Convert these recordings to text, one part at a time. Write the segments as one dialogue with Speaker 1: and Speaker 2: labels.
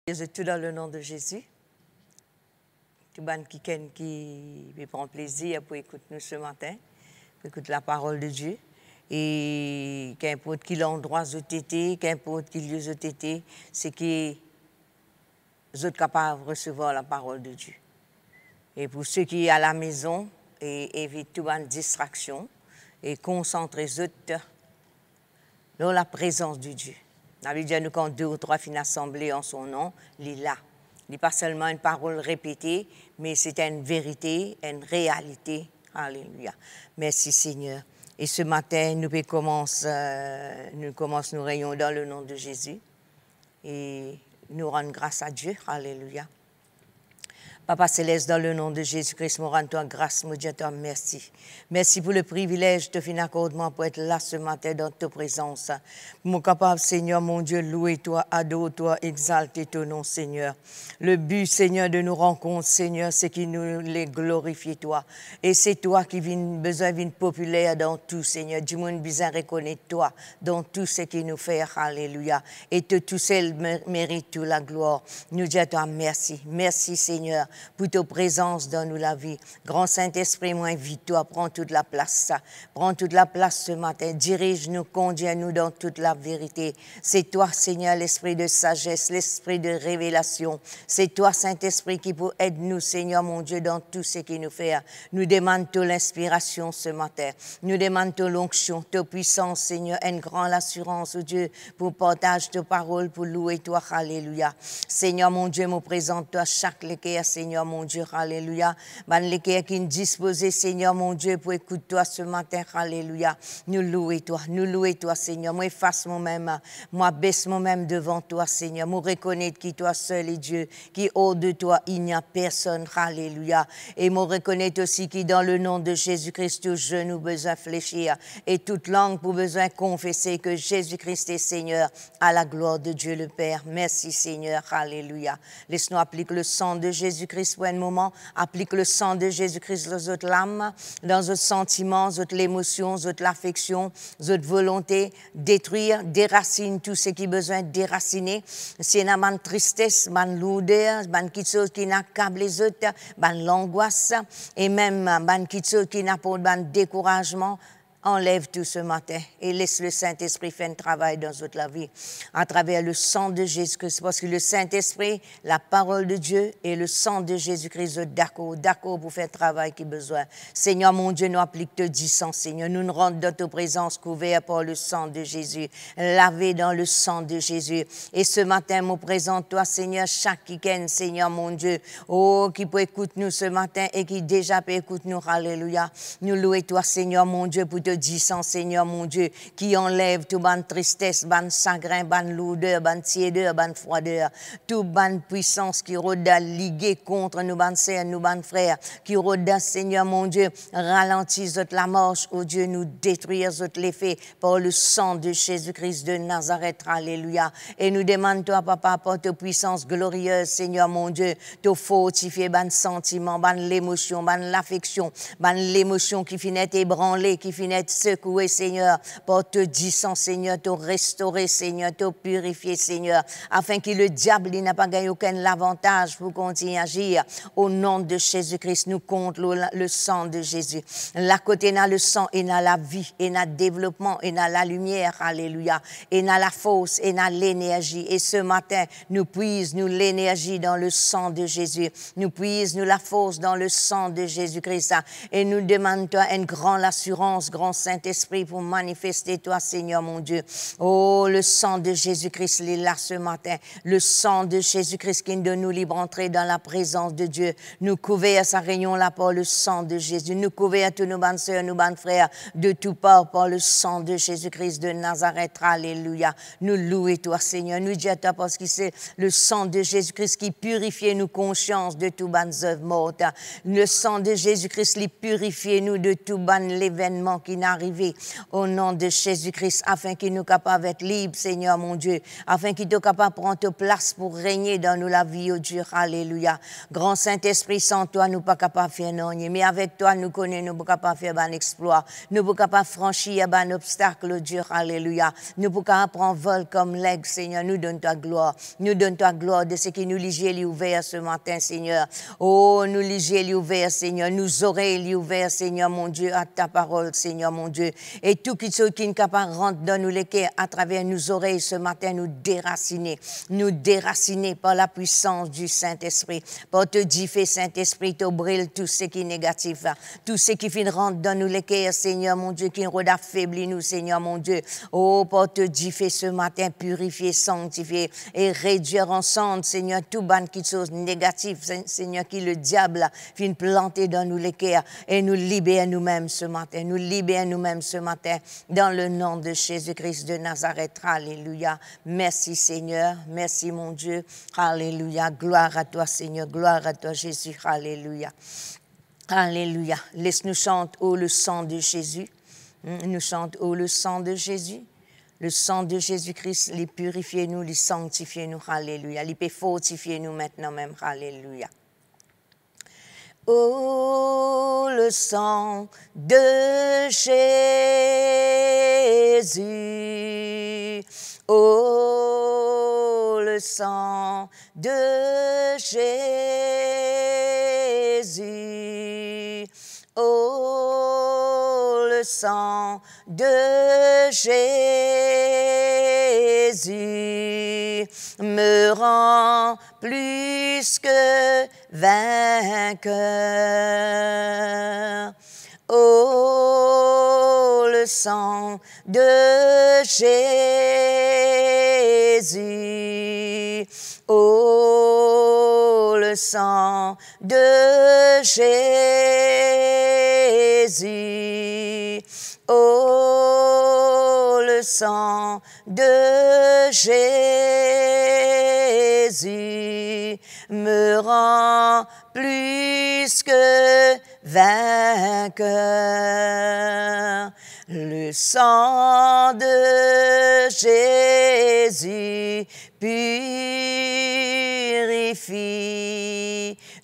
Speaker 1: Je tout dans le nom de Jésus. Tout le monde qui prend plaisir pour écouter nous ce matin, pour écouter la parole de Dieu. Et qu'importe qui l'endroit où tu étais, qu'importe qui lieu où tu étais, c'est que vous êtes capables de recevoir la parole de Dieu. Et pour ceux qui sont à la maison, évitez toute distraction et concentrez-vous dans la présence de Dieu. La Bible dit nous quand 2 ou 3 finissent assemblés en son nom, il est là. Il n'est pas seulement une parole répétée, mais c'est une vérité, une réalité. Alléluia. Merci Seigneur. Et ce matin, nous commençons nos réunions dans le nom de Jésus. Et nous rendons grâce à Dieu. Alléluia. Papa Céleste, dans le nom de Jésus-Christ, nous rendons toi grâce, mon Dieu, toi merci. Merci pour le privilège de fin accordement pour être là ce matin dans ta présence. Mon capable, Seigneur, mon Dieu, louer toi, adore toi, exalter ton nom, Seigneur. Le but, Seigneur, de nos rencontres, Seigneur, c'est qu'il nous les glorifie, toi. Et c'est toi qui besoin d'une populaire dans tout, Seigneur. Du monde besoin de reconnaître toi dans tout ce qui nous fait. Alléluia. Et tout seul mérite toute la gloire. Nous disons toi merci. Merci, Seigneur, pour ta présence dans nous la vie. Grand Saint-Esprit, moi, invite-toi, prends toute la place. Prends toute la place ce matin. Dirige-nous, conduis-nous dans toute la vérité. C'est toi, Seigneur, l'esprit de sagesse, l'esprit de révélation. C'est toi, Saint-Esprit, qui peut aider nous, Seigneur, mon Dieu, dans tout ce qui nous fait. Nous demandons l'inspiration ce matin. Nous demandons l'onction, ta puissance, Seigneur, une grande assurance, oh Dieu, pour partager ta parole, pour louer toi. Alléluia. Seigneur, mon Dieu, me présente toi chaque léquer, Seigneur, mon Dieu, alléluia. Ban léquer qui est disposé, Seigneur, mon Dieu, pour écouter toi ce matin, alléluia. Nous louer toi, Seigneur. Moi, efface moi-même, moi, baisse moi-même devant toi, Seigneur. Moi, reconnaître qui toi seul est Dieu, qui hors de toi, il n'y a personne, alléluia. Et moi, reconnaître aussi qui dans le nom de Jésus-Christ, tout genou besoin fléchir et toute langue pour besoin confesser que Jésus-Christ est Seigneur à la gloire de Dieu le Père. Merci, Seigneur, alléluia. Laisse-nous appliquer le sang de Jésus-Christ pour un moment. Applique le sang de Jésus-Christ dans votre âme, dans votre sentiment, votre émotion, votre affection, votre volonté. Détruire, déracine tout ce qui est besoin de déraciner. C'est une tristesse, une lourdeur, quelque chose qui n'accable les autres, l'angoisse, et même quelque chose qui n'a pas de découragement. Enlève tout ce matin et laisse le Saint-Esprit faire un travail dans toute la vie à travers le sang de Jésus-Christ. Parce que le Saint-Esprit, la parole de Dieu et le sang de Jésus-Christ, d'accord pour faire le travail qui est besoin. Seigneur, mon Dieu, nous applique te 10 sang, Seigneur. Nous nous rendons dans ta présence couverts par le sang de Jésus, lavés dans le sang de Jésus. Et ce matin, nous présente toi, Seigneur, chaque week-end, Seigneur, mon Dieu, oh, qui peut écouter nous ce matin et qui déjà peut écouter nous, alléluia. Nous louons toi, Seigneur, mon Dieu, pour te 10 ans, Seigneur, mon Dieu, qui enlève toute bonne tristesse, bonne chagrin, bonne lourdeur, bonne tiédeur, bonne froideur, toute bonne puissance qui rôde liguer contre nous, bonnes sœurs, nous, bonnes frères, qui rôde, Seigneur, mon Dieu, ralentit la marche, oh Dieu, nous détruire l'effet par le sang de Jésus-Christ de Nazareth, alléluia. Et nous demandons, toi, Papa, par ta puissance glorieuse, Seigneur, mon Dieu, te fortifier, bonne sentiment, bonne l'émotion, bonne l'affection, bonne l'émotion qui finit ébranlée, qui finit secouer, Seigneur, pour te dire, Seigneur, te restaurer, Seigneur, te purifier, Seigneur, afin que le diable n'a pas gagné aucun avantage pour continuer à agir. Au nom de Jésus-Christ, nous comptons le sang de Jésus. Là côté n'a le sang et n'a la vie, et n'a le développement, et n'a la lumière, alléluia, et n'a la force, et n'a l'énergie. Et ce matin, nous puisons nous l'énergie dans le sang de Jésus. Nous puisons nous la force dans le sang de Jésus-Christ. Et nous demandons toi une grande assurance, grand Saint-Esprit, pour manifester toi, Seigneur, mon Dieu. Oh, le sang de Jésus-Christ est là ce matin. Le sang de Jésus-Christ qui de nous libre entrer dans la présence de Dieu. Nous couvrir à sa réunion là par le sang de Jésus. Nous couvrir à tous nos bonnes sœurs, nos bonnes frères, de tout part par le sang de Jésus-Christ de Nazareth. Alléluia. Nous louons toi, Seigneur. Nous disons toi parce que c'est le sang de Jésus-Christ qui purifie nos consciences de tout bonnes œuvres mortes. Le sang de Jésus-Christ qui purifie nous de tout bon l'événement qui arriver au nom de Jésus-Christ, afin qu'il nous capable d'être libre, Seigneur mon Dieu, afin qu'il soit capable de prendre ta place pour régner dans nous la vie, oh Dieu, alléluia. Grand Saint-Esprit, sans toi, nous pas capables de faire non, mais avec toi, nous connaissons, nous pas capables de faire un exploit, nous pas capables de franchir un obstacle, oh Dieu, alléluia. Nous pas capables de prendre vol comme l'aigle, Seigneur, nous donne ta gloire, de ce qui nous ligier les ouverts ce matin, Seigneur. Oh, nous ligier les ouverts, Seigneur, nous oreilles les ouverts, Seigneur, mon Dieu, à ta parole, Seigneur, mon Dieu. Et tout qui est capable de rentrer dans nous les cœurs à travers nos oreilles ce matin, nous déraciner par la puissance du Saint-Esprit. Pour te dire, Saint-Esprit, te brûle tout ce qui est négatif, tout ce qui vient rentrer dans nous les cœurs, Seigneur, mon Dieu, qui nous affaiblit nous, Seigneur, mon Dieu. Oh, pour te dire, ce matin, purifier, sanctifier et réduire ensemble, Seigneur, tout ban qui chose négative, Seigneur, qui le diable vient planter dans nous les cœurs et nous libérer nous-mêmes ce matin, dans le nom de Jésus-Christ de Nazareth. Alléluia. Merci, Seigneur. Merci, mon Dieu. Alléluia. Gloire à toi, Seigneur. Gloire à toi, Jésus. Alléluia. Alléluia. Laisse-nous chanter, oh, le sang de Jésus. Nous chantons, oh, le sang de Jésus. Le sang de Jésus-Christ, les purifier nous, les sanctifier nous. Alléluia. Les peut fortifier nous maintenant même. Alléluia. Oh, le sang de Jésus. Oh, le sang de Jésus. Oh, le sang de Jésus me rend plus que vainqueur. Oh, le sang de Jésus. Oh, le sang de Jésus. Oh, le sang de Jésus me rend plus que vainqueur. Le sang de Jésus purifie.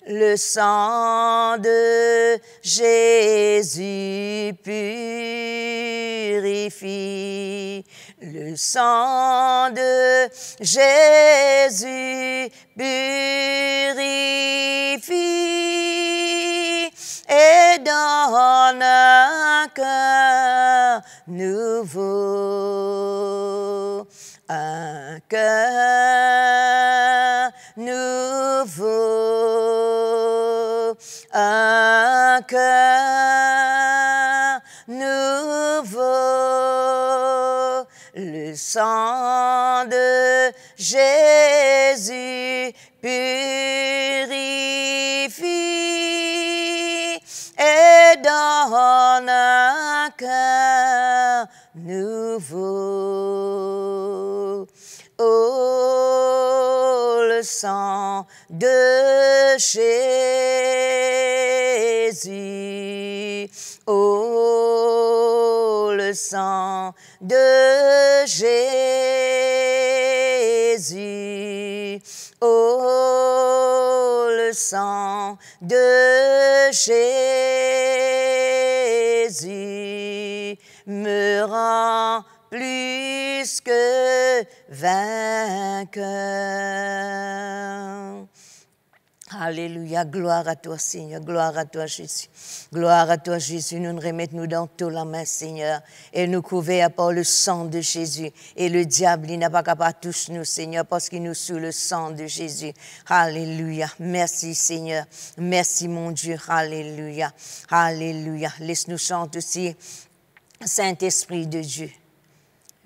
Speaker 1: Le sang de Jésus purifie. Le sang de Jésus purifie et donne un cœur nouveau, un cœur nouveau, un cœur nouveau. Le sang de Jésus purifie et donne un cœur nouveau. Oh, le sang de Jésus. Oh, le sang de Jésus. Oh, le sang de Jésus me rend plus que vainqueur. Alléluia, gloire à toi, Seigneur, gloire à toi, Jésus. Gloire à toi, Jésus, nous nous remettons dans toute la main, Seigneur, et nous couvrons par le sang de Jésus. Et le diable, il n'a pas capable de toucher nous, Seigneur, parce qu'il nous sous le sang de Jésus. Alléluia, merci, Seigneur, merci, mon Dieu, alléluia, alléluia. Laisse-nous chanter aussi, Saint-Esprit de Dieu,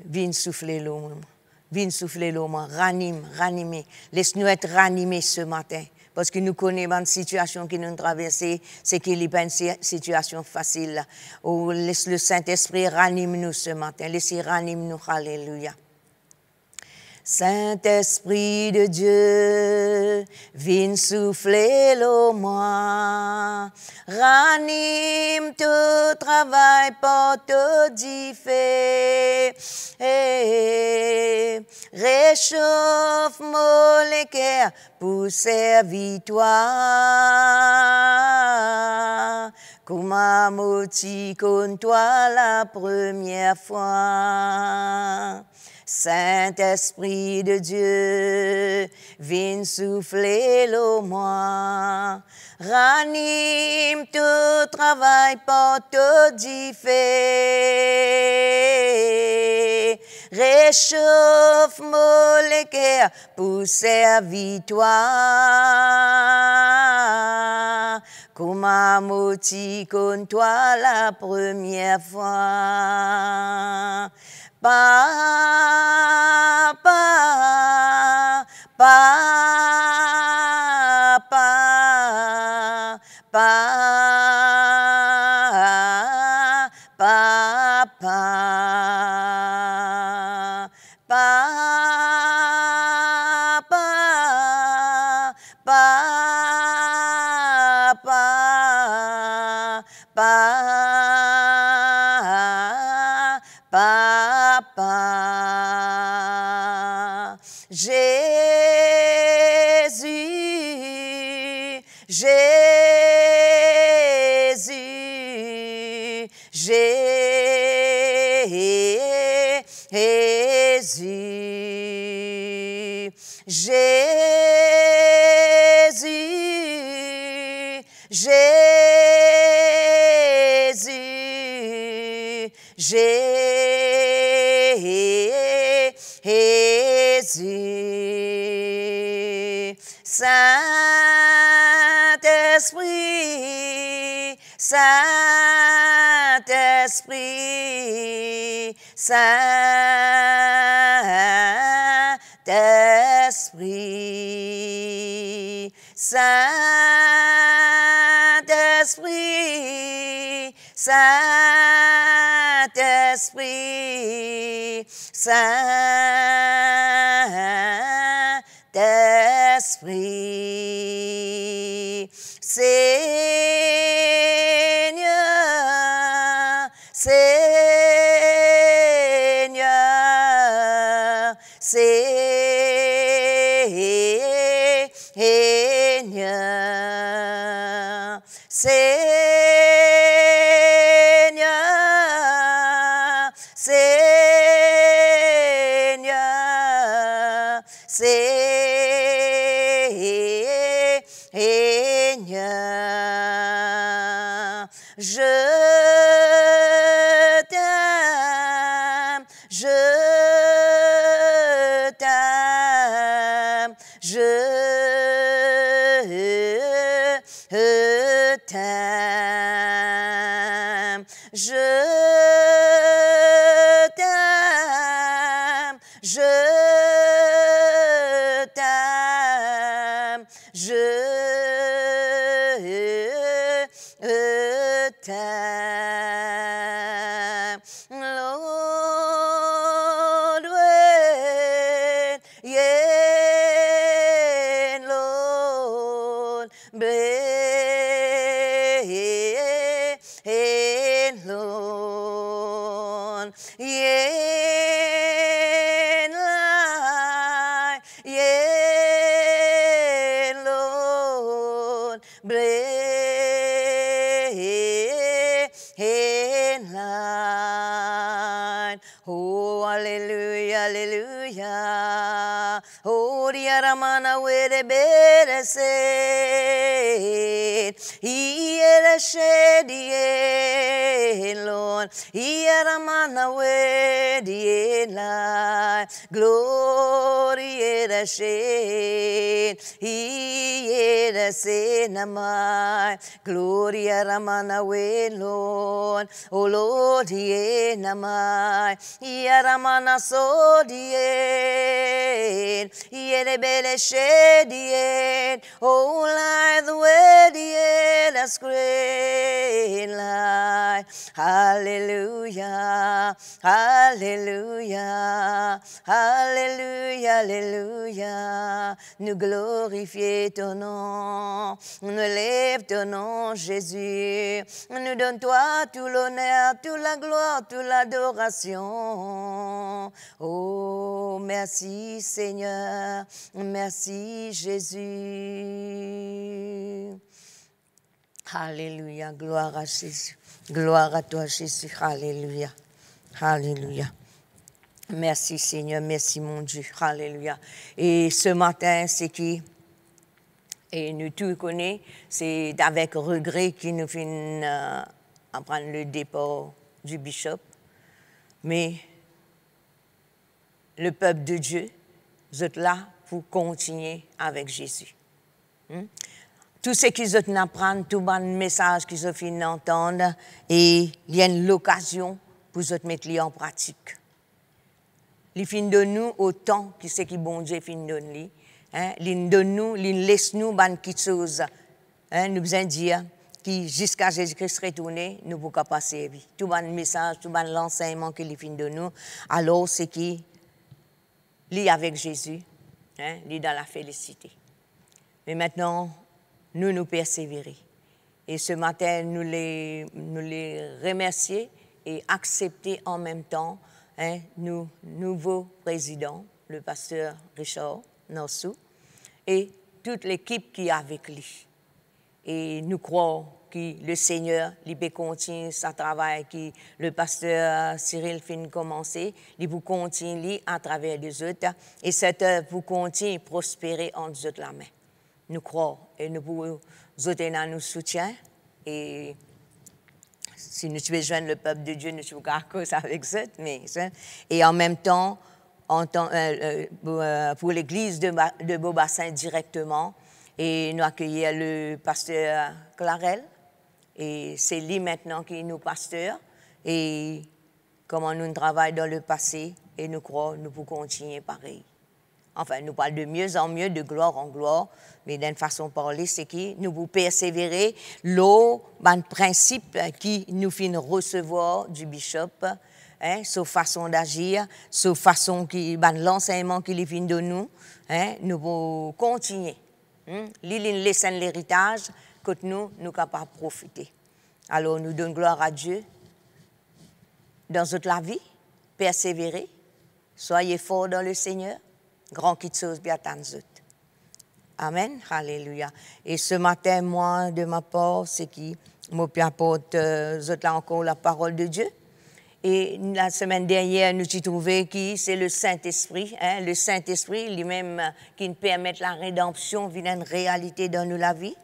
Speaker 1: viens souffler l'eau, viens souffler l'eau, ranime, laisse-nous être ranimés ce matin. Parce que nous connaissons une situation qui nous traverse, c'est qu'il n'est pas une situation facile. Oh, laisse le Saint-Esprit ranime nous ce matin. Laissez ranime nous, alléluia. Saint-Esprit de Dieu, viens souffler l'eau moi. Ranime tout travail pour te differ. Réchauffe-moi les cœurs pour servir toi. Comment moti contre toi la première fois. Saint-Esprit de Dieu, viens souffler l'eau moi. Ranime tout travail pour te differ. Réchauffe-moi les cœurs pour servir toi. Comment moti contre toi la première fois. Papa, papa, papa, papa, Papa, Jésus, Jésus, Jésus, Jésus, Jésus, Jésus, Saint-Esprit, Saint-Esprit, Saint-Esprit, Saint-Esprit, Saint-Esprit, Saint-Esprit, Seigneur, Seigneur, Seigneur, Seigneur, Seigneur, Seigneur, je t'aime, je t'aime, je t'aime, je t'aime, je t'aime, je t'aime. Lord, when, yeah, Lord, Lord, yeah, light, yeah, Lord, light. Oh, hallelujah, hallelujah. Oh, the Aramana with the better said. He had a shady, Lord. He had a man away the light. Glory had a shade. He had a sin, glory had a man away, Lord. Oh, Lord, he had a man. He had a man so dear. dien, yelebele shedien, oh light the way dien, that's great light. Hallelujah, hallelujah, hallelujah, hallelujah. Nous glorifions ton nom, nous lève ton nom, Jésus. Nous donne toi tout l'honneur, toute la gloire, toute l'adoration. Oh, merci Seigneur, merci Jésus. Alléluia, gloire à Jésus. Gloire à toi Jésus, alléluia, alléluia. Merci Seigneur, merci mon Dieu, alléluia. Et ce matin, c'est qui? Et nous tous connaissons, c'est avec regret qu'il nous finit à prendre le départ du bishop. Mais le peuple de Dieu, vous êtes là pour continuer avec Jésus. Tout ce qu'ils ont appris, tout le message qu'ils ont fini d'entendre, et il y a l'occasion pour vous mettre en pratique. Il finit de nous autant que ce que bon Dieu finit de nous. Il donne nous, il laisse nous quelque chose. Nous besoin dire que jusqu'à Jésus-Christ retourné, nous pouvons pas servir. Tout le message, tout l'enseignement qu'il finit de nous, alors c'est qui lit avec Jésus, lit dans la félicité. Mais maintenant, nous persévérer. Et ce matin, nous les remercier et accepter en même temps nous nouveau président, le pasteur Richard Norsou, et toute l'équipe qui est avec lui. Et nous croyons que le Seigneur, il peut continuer son travail, que le pasteur Cyril finit commencer, il peut continuer à travers les autres, et cette œuvre peut continuer à prospérer en nous autres la main. Nous croyons, et nous pouvons nous nous soutien, et si nous pouvons joindre le peuple de Dieu, nous sommes à cause avec ça, et en même temps, pour l'église de Beaubassin directement, et nous accueillons le pasteur Clarel, et c'est lui maintenant qui est nos pasteurs, et comment nous travaillons dans le passé, et nous croyons nous pouvons continuer pareil. Enfin, nous parlons de mieux en mieux, de gloire en gloire, mais d'une façon de parler, c'est que nous pouvons persévérer l'eau, un principe qui nous fait recevoir du bishop, sa façon d'agir, sa façon qui, l'enseignement qu'il vient de nous, nous pouvons continuer. L'île laisse l'héritage que nous sommes capables de profiter. Alors, nous donnons gloire à Dieu dans toute la vie, persévérer, soyez forts dans le Seigneur, grand qui chose bien attendre. Amen, alléluia. Et ce matin, moi, de ma part, c'est qui m'apporte là encore la parole de Dieu. Et la semaine dernière, nous avons trouvé que c'est le Saint-Esprit, le Saint-Esprit lui-même qui nous permet la rédemption, vient une réalité dans nous la vie.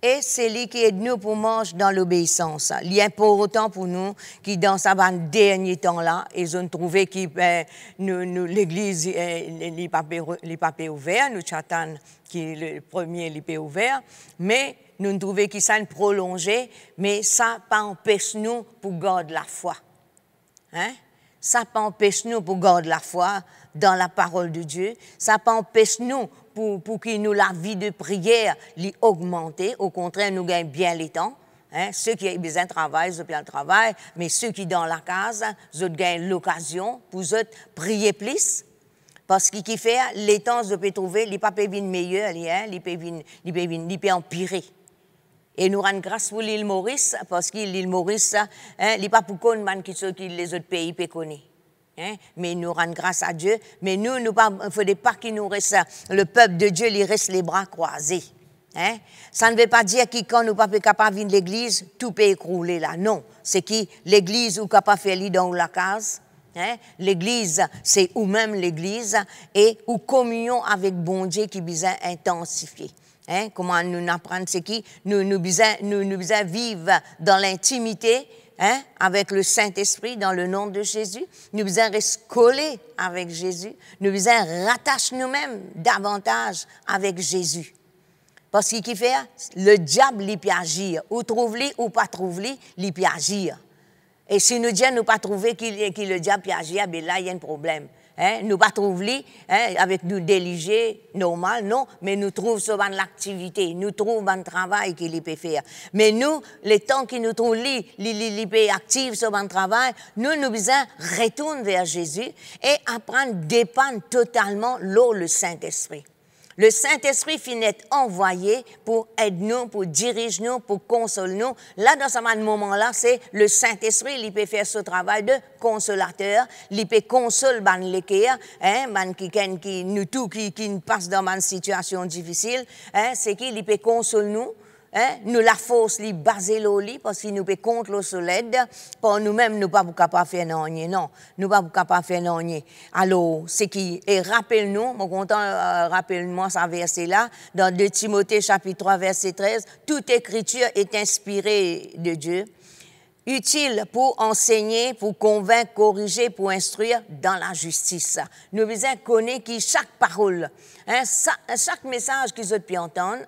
Speaker 1: Et c'est lui qui aide nous pour manger dans l'obéissance. Il est important pour nous qui, dans ce dernier temps-là, ils ont trouvé que l'Église n'est pas ouvert, nous attendons que le premier n'est ouvert, mais nous trouvons que ça nous prolongé, mais ça pas empêche nous pour garder la foi. Ça pas empêche nous pour garder la foi dans la parole de Dieu, ça pas empêche nous pour que nous, la vie de prière, l'augmenter. Au contraire, nous gagnons bien les temps. Ceux qui ont besoin de travail, ils ont bien le travail. Mais ceux qui sont dans la case, ils ont gagné l'occasion pour eux prier plus. Parce que qui fait, les temps, ils peuvent trouver, les pas peuvent venir meilleurs, ils peuvent empirer. Et nous rendons grâce pour l'île Maurice, parce que l'île Maurice, il n'est pas pour qu'on que les autres pays peuvent connaître. Mais nous rendons grâce à Dieu. Mais nous, il ne faudrait pas qu'il nous reste, le peuple de Dieu, il reste les bras croisés. Ça ne veut pas dire que quand nous ne sommes pas capables de venir de l'église, tout peut écrouler là. Non, c'est que l'église ou capable de faire dans la case. L'église, c'est ou même l'église, et ou communion avec bon Dieu qui besoin intensifier. Comment nous apprendre, c'est que nous besoin vivre dans l'intimité, avec le Saint-Esprit, dans le nom de Jésus. Nous besoin rester collés avec Jésus. Nous besoin rattacher nous-mêmes davantage avec Jésus. Parce qu'il qui fait, le diable, il peut agir. Ou trouve-le ou pas trouve-le, il peut agir. Et si nous disons, nous pas trouver que le diable peut agir, bien là, il y a un problème. Hein, nous pas trouver avec nous déligés normal, non, mais nous trouvons sur l'activité, nous trouvons un travail qu'il peut faire. Mais nous, les temps qui nous trouvent actifs sur le travail, nous besoin retourner vers Jésus et apprendre à dépendre totalement le Saint-Esprit. Le Saint-Esprit finit envoyé pour aider nous, pour diriger nous, pour consoler nous. Là, dans ce moment-là, c'est le Saint-Esprit, il peut faire ce travail de consolateur, il peut consoler les cœurs, qui nous tout qui passe dans une situation difficile, c'est qu'il peut consoler nous. Nous la force li baser l'oli parce qu'il nous peut contre le soleil pour nous-mêmes nous pas capable faire non nous pas capable faire non. Alors c'est qui et rappelle-nous mon content rappelle-moi ce verset là dans 2 Timothée chapitre 3 verset 13 toute écriture est inspirée de Dieu utile pour enseigner, pour convaincre, corriger, pour instruire dans la justice. Nous devons connaître que chaque parole, chaque message qu'ils ont pu entendre,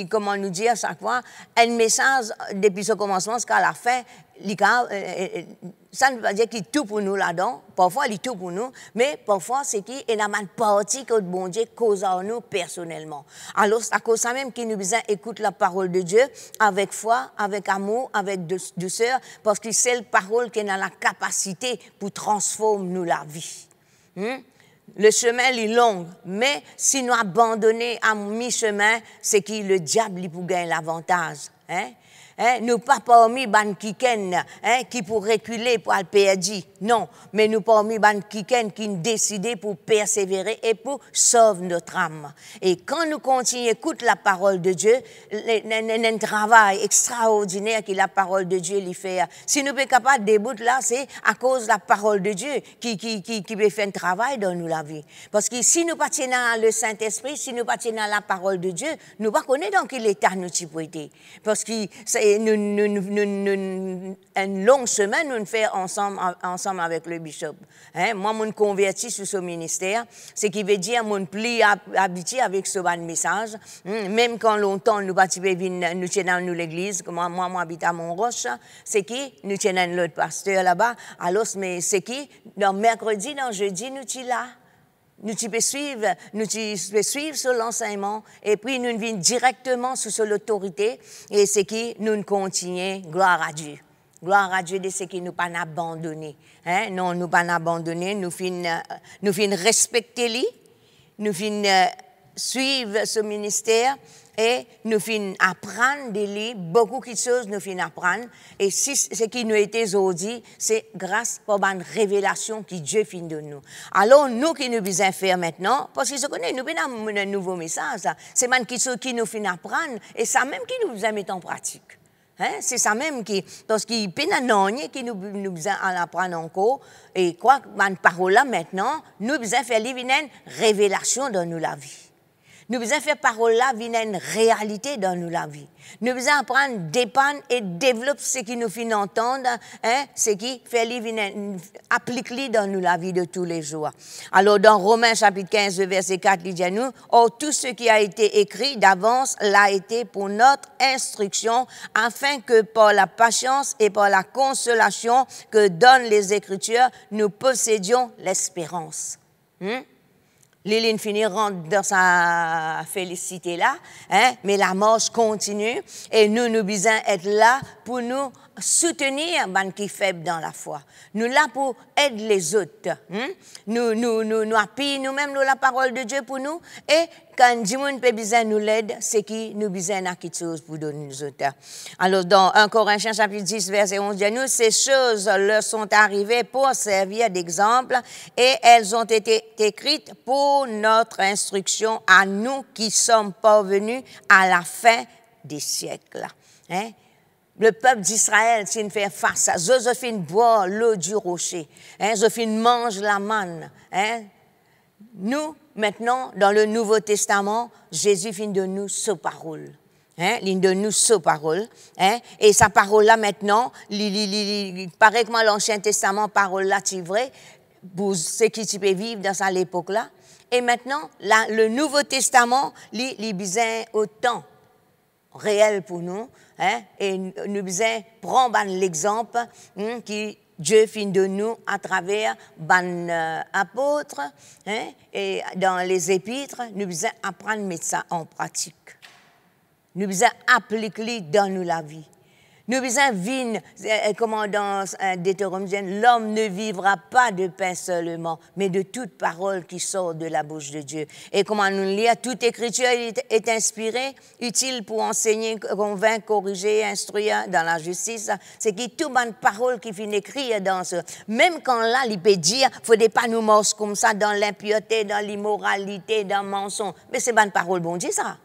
Speaker 1: comment nous dire à chaque fois, un message depuis ce commencement jusqu'à la fin, ça ne veut pas dire qu'il est tout pour nous là-dedans. Parfois, il est tout pour nous, mais parfois, c'est qu'il y a une partie que le bon Dieu cause à nous personnellement. Alors, c'est à cause de ça même qu'il nous besoin écouter la parole de Dieu avec foi, avec amour, avec douceur, parce que c'est la parole qui a la capacité pour transformer nous la vie. Le chemin est long, mais si nous abandonnons à mi-chemin, c'est que le diable il peut gagner l'avantage. Nous pas parmi ban kiken qui pour reculer pour aller perdre. Non, mais nous parmi ban kiken qui décidé pour persévérer et pour sauver notre âme. Et quand nous continuons écouter la parole de Dieu, un travail extraordinaire que la parole de Dieu lui fait. Si nous sommes capables de débouter là, c'est à cause de la parole de Dieu qui peut faire un travail dans nous la vie. Parce que si nous pas tenons le Saint-Esprit, si nous pas tenons la parole de Dieu, nous pas connaissons dans quel état nous sommes. Parce que une longue semaine, nous faisons ensemble avec le bishop. Moi, je me convertis sur ce ministère, ce qui veut dire que je suis habitué avec ce message. Même quand longtemps, nous tenons l'église, moi, j'habite à Montroche, c'est qui nous tenons l'autre pasteur là-bas. Alors, mais c'est qui, dans mercredi, dans jeudi, nous sommes là. Nous pouvons suivre sur l'enseignement et puis nous venons directement sur l'autorité et c'est qui nous continuons, gloire à Dieu. Gloire à Dieu de ce qui nous pas abandonné. Non, nous pas abandonné, nous finissons respecter lui, nous finissons suivre ce ministère et nous finissons apprendre de lui, beaucoup de choses nous finissons apprendre. Et si ce qui nous a été aujourd'hui, c'est grâce à une révélation que Dieu finit de nous. Alors, nous qui nous devons faire maintenant, parce que je connais, nous avons un nouveau message, c'est même quelque chose qui nous finit apprendre et ça même qui nous devons mettre en pratique. C'est ça même qui, parce qu'il y a des qui nous besoin apprendre encore. Et quoi, cette parole-là maintenant, nous devons faire une révélation dans nous la vie. Nous devons faire parole-là une réalité dans nous la vie. Nous devons apprendre, dépendre et développer ce qui nous fait entendre, ce qui fait appliquer dans nous la vie de tous les jours. Alors, dans Romains chapitre 15, verset 4, il dit à nous, « Or, tout ce qui a été écrit d'avance l'a été pour notre instruction, afin que par la patience et par la consolation que donnent les Écritures, nous possédions l'espérance. » Liline finit rentre dans sa félicité là, mais la marche continue et nous devons être là pour nous soutenir les qui sont faibles dans la foi. Nous là pour aider les autres. Nous appuyons nous-mêmes la parole de Dieu pour nous et quand Dieu peut besoin nous l'aide, c'est qui nous besoin à quelque chose pour donner nous autres. Alors dans 1 Corinthiens chapitre 10 verset 11 dit nous ces choses leur sont arrivées pour servir d'exemple et elles ont été écrites pour notre instruction à nous qui sommes parvenus à la fin des siècles. Le peuple d'Israël, s'il fait face à Joséphine boit l'eau du rocher, Joséphine mange la manne. Nous, maintenant, dans le Nouveau Testament, Jésus finit de nous sa parole. Il de nous sa parole. Et sa parole-là, maintenant, il paraît que l'Ancien Testament, parole-là, c'est vrai, pour ceux qui peuvent vivre dans cette époque-là. Et maintenant, le Nouveau Testament, il besoin autant réel pour nous, et nous devons prendre l'exemple qui Dieu fin de nous à travers les apôtres hein, et dans les épîtres, nous devons apprendre à mettre ça en pratique. Nous devons appliquer dans nous la vie. Nous devons vivre, comme dans Deutéronome, l'homme ne vivra pas de pain seulement, mais de toute parole qui sort de la bouche de Dieu. Et comment nous lire, toute écriture est inspirée, utile pour enseigner, convaincre, corriger, instruire dans la justice. C'est que toute bonne parole qui finit écrire dans ce. Même quand là, il peut dire, il ne faut pas nous morcer comme ça dans l'impureté, dans l'immoralité, dans le mensonge. Mais c'est bonne parole, bon Dieu, ça.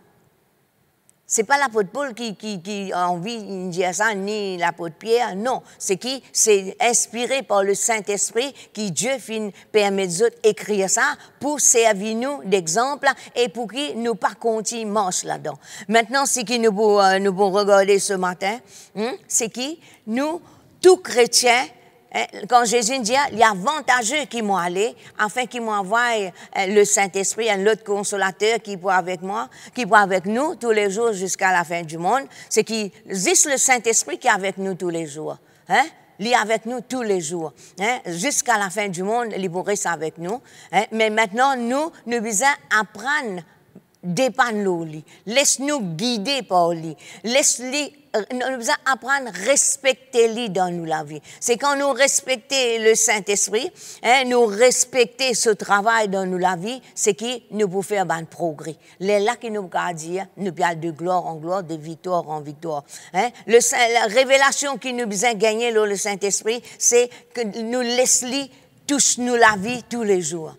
Speaker 1: Ce n'est pas l'apôtre Paul qui a envie de dire ça, ni l'apôtre Pierre, non. C'est inspiré par le Saint-Esprit qui Dieu permet d'écrire ça pour servir nous d'exemple et pour qu'il nous pas continuer marche là-dedans. Maintenant, ce qui nous pouvons regarder ce matin, c'est que nous, tous chrétiens, quand Jésus dit, il y a avantageux qui m'ont allé, afin qu'il m'envoie le Saint-Esprit, un autre consolateur qui pourra avec moi, qui pourra avec nous tous les jours jusqu'à la fin du monde. C'est qu'il existe le Saint-Esprit qui est avec nous tous les jours. Hein? Il est avec nous tous les jours. Hein? Jusqu'à la fin du monde, il pourrait rester avec nous. Hein? Mais maintenant, nous devons apprendre dépanne-le. Laisse-nous guider par lui. Nous devons apprendre à respecter lui dans nous la vie. C'est quand nous respectons le Saint-Esprit, hein, nous respectons ce travail dans nous la vie, c'est qui nous pouvons faire un progrès. C'est là qui nous peut dire, nous pouvons de gloire en gloire, de victoire en victoire. Hein. La révélation qui nous besoin gagner le Saint-Esprit, c'est que nous laissons touche nous la vie tous les jours.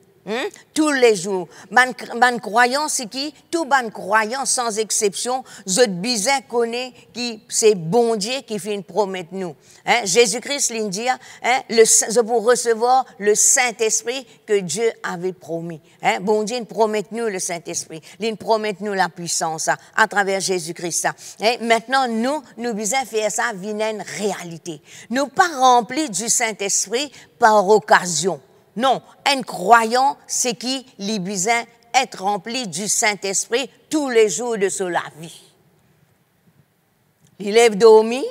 Speaker 1: Tous les jours. Ban croyant, c'est qui? Tout ban croyant, sans exception, je besoin connaît qui c'est bon Dieu qui fait une promesse nous. Hein? Jésus-Christ l'a dit, je pour recevoir le Saint-Esprit que Dieu avait promis. Hein? Bon Dieu promet nous le Saint-Esprit. Il promet nous la puissance à travers Jésus-Christ. Hein? Maintenant, nous besoin faire ça vient une réalité. Nous pas remplis du Saint-Esprit par occasion. Non, un croyant, c'est qui lui besoin être rempli du Saint-Esprit tous les jours de sa vie. Il lève dormi,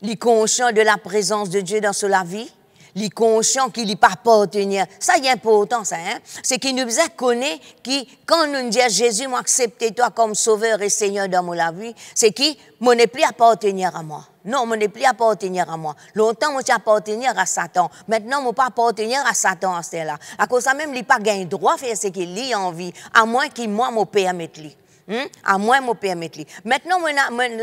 Speaker 1: il est conscient de la présence de Dieu dans sa vie, il est conscient qu'il n'est pas appartenir. Ça, c'est important, ça. Hein? C'est qu'il nous connaît qui, quand nous disons Jésus, moi, accepte toi comme sauveur et Seigneur dans ma vie, c'est qui, moi, n'est plus appartenir à moi. Non, je ne plus appartenir à moi. Longtemps, je appartenir à Satan. Maintenant, je ne pas appartenir à Satan à ce là. À cause de ça, même, il n'a pas gagné droit de faire ce qu'il a envie, à moins qu'il me permette. À moi, je me permette. Maintenant,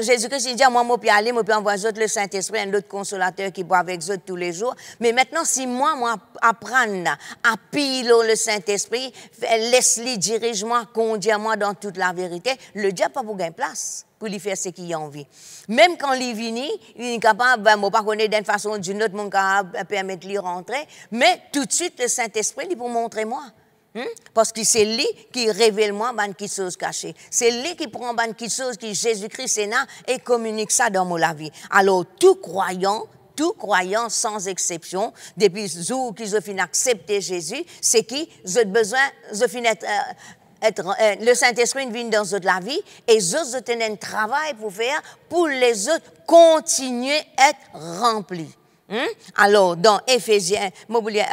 Speaker 1: Jésus-Christ dit, moi, je peux aller, je peux envoyer le Saint-Esprit, un autre consolateur qui boit avec eux tous les jours. Mais maintenant, si moi apprendre à piller le Saint-Esprit, laisse-le dirige-moi, conduire-moi dans toute la vérité, le diable n'a pas pour gagner place pour lui faire ce qu'il a envie. Même quand il vient, il est capable, je ne pas connaître d'une façon ou d'une autre, mon capable permettre de lui rentrer, mais tout de suite, le Saint-Esprit, il peut montrer moi. Parce que c'est lui qui révèle moi des choses cachées. C'est lui qui prend des choses qui Jésus-Christ est là et communique ça dans ma vie. Alors, tout croyant sans exception, depuis le jour qu'ils ont fini d'accepter Jésus, c'est qui j'ai besoin, j'ai fini le Saint-Esprit vient dans la vie et ils ont un travail pour faire pour les autres continuer à être remplis. Alors, dans Éphésiens,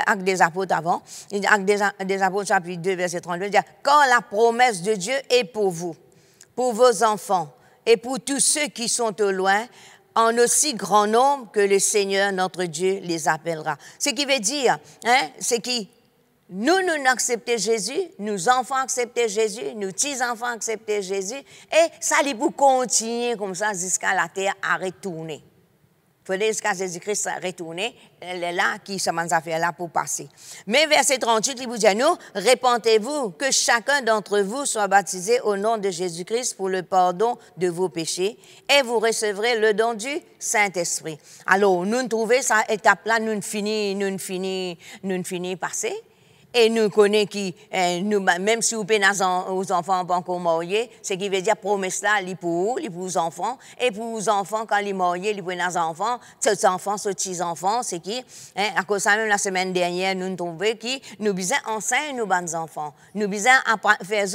Speaker 1: Actes des Apôtres avant, Actes des Apôtres, chapitre 2, verset 32, il dit « Quand la promesse de Dieu est pour vous, pour vos enfants et pour tous ceux qui sont au loin, en aussi grand nombre que le Seigneur, notre Dieu, les appellera. » Ce qui veut dire, c'est que nous acceptons Jésus, nos enfants acceptent Jésus, nos petits-enfants acceptent Jésus, et ça les pour continuer comme ça jusqu'à la terre à retourner. Il faut jusqu'à Jésus-Christ retourner, elle est là qui se met à faire là pour passer. Mais verset 38, il vous dit à nous, répentez-vous, que chacun d'entre vous soit baptisé au nom de Jésus-Christ pour le pardon de vos péchés, et vous recevrez le don du Saint-Esprit. Alors, nous trouvons cette étape-là, nous finissons passer. Et nous connaissons qui, même si vous payez aux enfants pas encore mariés, ce qui veut dire promesse là, il pour vos enfants, et pour vos enfants, quand ils mariés, ils pour les enfants, ces enfants, ces petits-enfants, c'est qui, à cause de ça, même la semaine dernière, nous trouvons qui, nous besoin enseigner nos bons enfants, nous besoin faire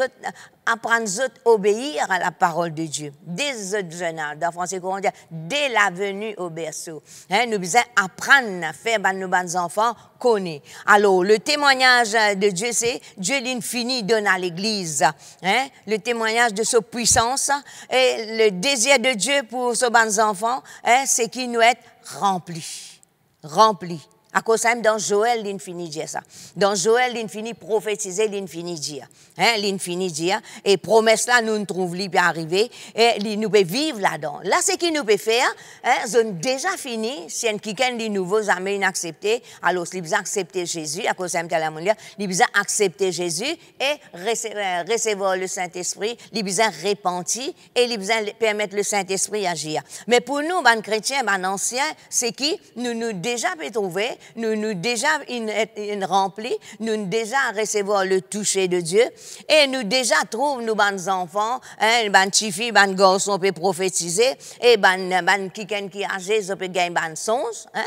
Speaker 1: apprendre à obéir à la parole de Dieu. Dès le jeune âge, dans le français courant, dès la venue au berceau. Hein, nous devons apprendre à faire nos enfants connaître. Alors, le témoignage de Dieu, c'est Dieu l'infini donne à l'Église. Hein, le témoignage de sa puissance et le désir de Dieu pour ses enfants, hein, c'est qu'il nous est rempli. Rempli. À cause ça, dans Joël, l'infini dit ça. Dans Joël, l'infini prophétiser, l'infini dire. Hein, l'infini dire. Et promesse là, nous trouvons lui arriver. Et nous pouvons vivre là-dedans. Là, ce qu'il nous peut faire, hein, c'est déjà fini. Si un quelqu'un de nouveaux amis inacceptés, alors il besoin accepter Jésus. À cause ça, il besoin accepter Jésus et recevoir le Saint-Esprit. Il besoin repentir et il besoin permettre le Saint-Esprit agir. Mais pour nous, les chrétiens, les anciens, c'est qui nous déjà peut trouver. Nous déjà remplis, nous déjà recevoir le toucher de Dieu et nous déjà trouvons nos bons enfants, hein, ban filles, ban garçons peut prophétiser et ban quelqu'un qui âgé, ça peut gagner ban songe, hein.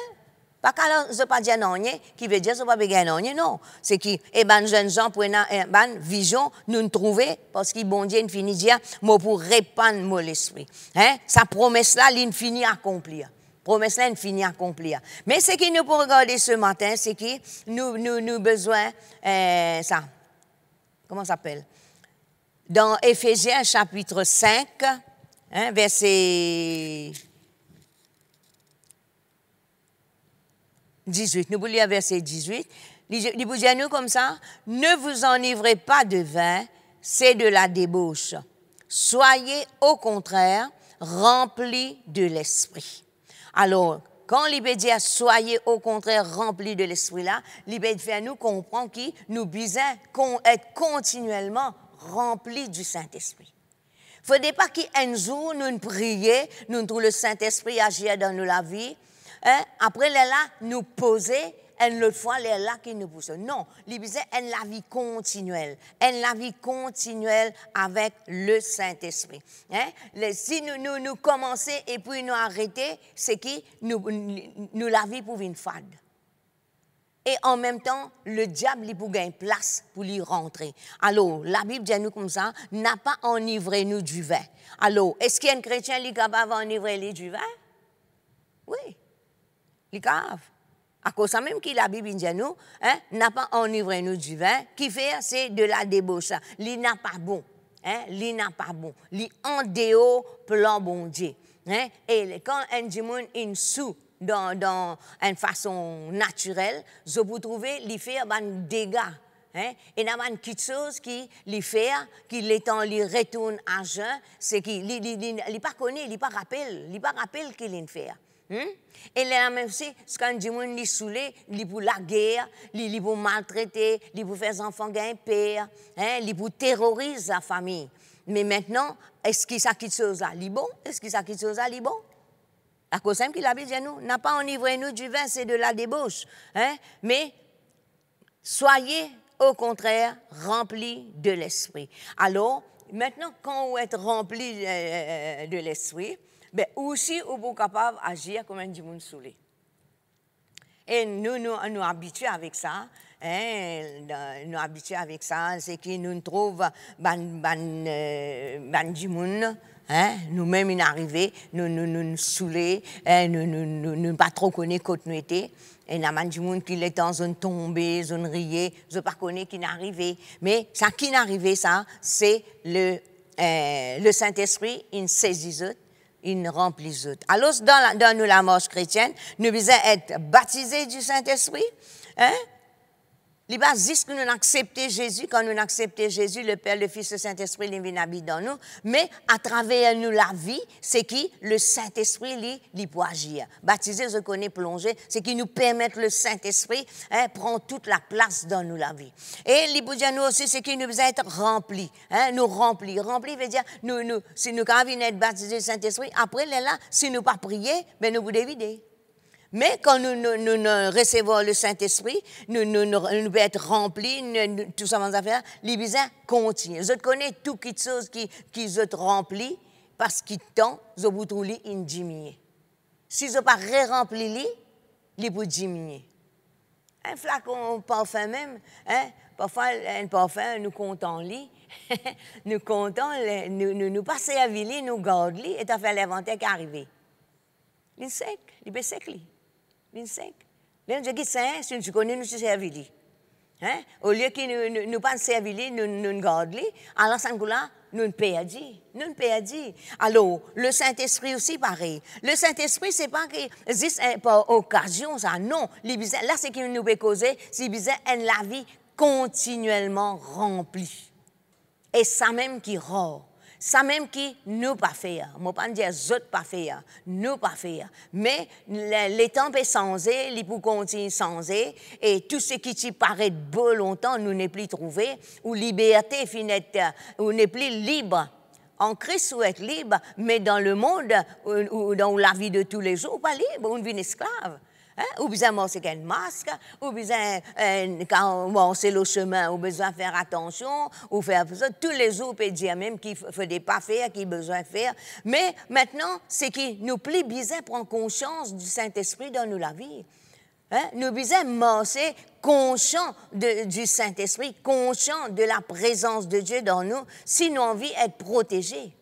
Speaker 1: Pas qu'alors, je pas dire non, qui veut dire ça pas gagner non, c'est qui et ban jeunes gens pour ban vision nous trouver parce que bon Dieu infini dire moi pour répandre l'esprit, hein, sa promesse là l'infini accomplir. Promesse là, finit à accomplir. Mais ce qui nous pour regarder ce matin, c'est que nous besoin, ça, comment ça s'appelle? Dans Éphésiens chapitre 5, hein, verset 18. Nous voulons lire verset 18. Il vous dit à nous comme ça, ne vous enivrez pas de vin, c'est de la débauche. Soyez au contraire remplis de l'esprit. Alors, quand l'Ibé dit soyez au contraire remplis de l'esprit-là, l'Ibé fait à nous comprendre que nous devons être continuellement remplis du Saint-Esprit. Il ne faut pas qu'un jour nous prions, nous trouvons le Saint-Esprit agir dans la vie, hein? Après là, nous poser, une autre fois, les là qui nous poussent. Non, l'Ibé dit la vie continuelle, la vie continuelle avec le Saint-Esprit. Hein? Si nous commençons et puis nous arrêter, c'est que nous la vie pour une fade. Et en même temps, le diable, il peut gagner place pour lui rentrer. Alors, la Bible dit à nous comme ça, n'a pas enivré nous du vin. Alors, est-ce qu'il y a un chrétien qui est capable d'enivrer lui du vin? Oui, il est capable. À cause de ça même que la Bible dit à nous, hein, n'a pas enivré nous du vin, qui fait, c'est de la débauche. Il n'a pas bon. Hein, il n'a pas bon. Il en déo plan bon Dieu. Hein, et quand un démon est sous dans une façon naturelle, je peux trouver qu'il fait des dégâts. Hein? Et il y a quelque chose qui lui fait, qui l'étant lui retourne à jeun, c'est qu'il n'est pas connu, il n'est pas rappelé qu'il le fait. Et là même si quand du monde est saoulé, il pour la guerre, il pour maltraiter, il pour faire les enfants gagner père, hein, il pour terroriser la famille. Mais maintenant, est-ce que ça quelque chose là, il bon? Est-ce que ça quelque chose là, il bon? La cause simple qu'il a dit nous, n'a pas enivré nous du vin, c'est de la débauche, hein? Mais soyez au contraire remplis de l'esprit. Alors maintenant, quand vous êtes remplis de l'esprit, ben aussi vous êtes capable d'agir comme un démon saoulé. Et nous habitués avec ça. Hein, nous habitués avec ça, c'est que nous trouvons ban démon. Hein, nous-mêmes, il arrivé, nous saouler, hein, nous pas trop connaître quand nous étions. Et il y a des gens qui étaient dans une tombée, une riée, je ne sais pas connaître qui est arrivé. Mais ça qui est arrivé, ça, c'est le Saint-Esprit, il saisit eux, il remplit eux. Alors, dans nous, la marche chrétienne, nous devons être baptisés du Saint-Esprit. Hein? Les bases que nous acceptons Jésus, quand nous acceptons Jésus, le Père, le Fils, le Saint-Esprit, il vient habiter dans nous. Mais à travers nous, la vie, c'est qui le Saint-Esprit, il peut agir. Baptiser, je connais, plonger, c'est qui nous permet le Saint-Esprit, hein, prend toute la place dans nous, la vie. Et il peut dire nous aussi, c'est qui nous besoin être remplis. Hein, nous remplis. Remplis veut dire, si nous venons être baptisés du Saint-Esprit, après, là, si nous pas prier, ben nous vous dévider. Mais quand nous recevons le Saint-Esprit, nous pouvons être remplis, tout ça, les affaires, les besoins continuent. Je connais toutes les choses qui sont remplies parce qu'ils temps, je vous trouve une diminuer. Si je ne pas rempli, ils peuvent diminuer. un flacon parfum même, hein? Parfois, un parfum, nous comptons lit, nous comptons, nous passons à Vili, nous gardons lit, et tu as fait l'inventaire qui est arrivé. Il est sec, il est sec, il est sec. Là, je dis, si tu connais, nous sommes à Vili. Hein? Au lieu que nous pas servir, nous gardons, alors ça nous ne perdons. Nous ne perdons. Alors, le Saint-Esprit aussi, pareil. Le Saint-Esprit, c'est pas que c'est par occasion, ça, non. Là, c'est qu'il nous peut causer, c'est bizarre, la vie continuellement remplie. Et ça même qui rend. Ça même qui nous pas faire. Je ne pas dire autres pas faire, nous pas faire. Mais les temps sont changés, les pour continuer changer, et tout ce qui t'y paraît beau longtemps, nous n'est plus trouvé, ou liberté finit, ou n'est plus libre. En Christ, on est libre, mais dans le monde, ou dans la vie de tous les jours, pas libre, on vit esclave. Hein? Ou besoin de manger un masque, ou besoin, quand on c'est le chemin, ou besoin de faire attention, ou faire ça. Tous les jours, on peut dire même qu'il faut des pas faire, qu'il besoin de faire. Mais maintenant, c'est qu'il nous plaît besoin de prendre conscience du Saint-Esprit dans nous la vie. Hein? Nous besoin de marcher conscient du Saint-Esprit, conscient de la présence de Dieu dans nous, si nous avons envie d'être protégés.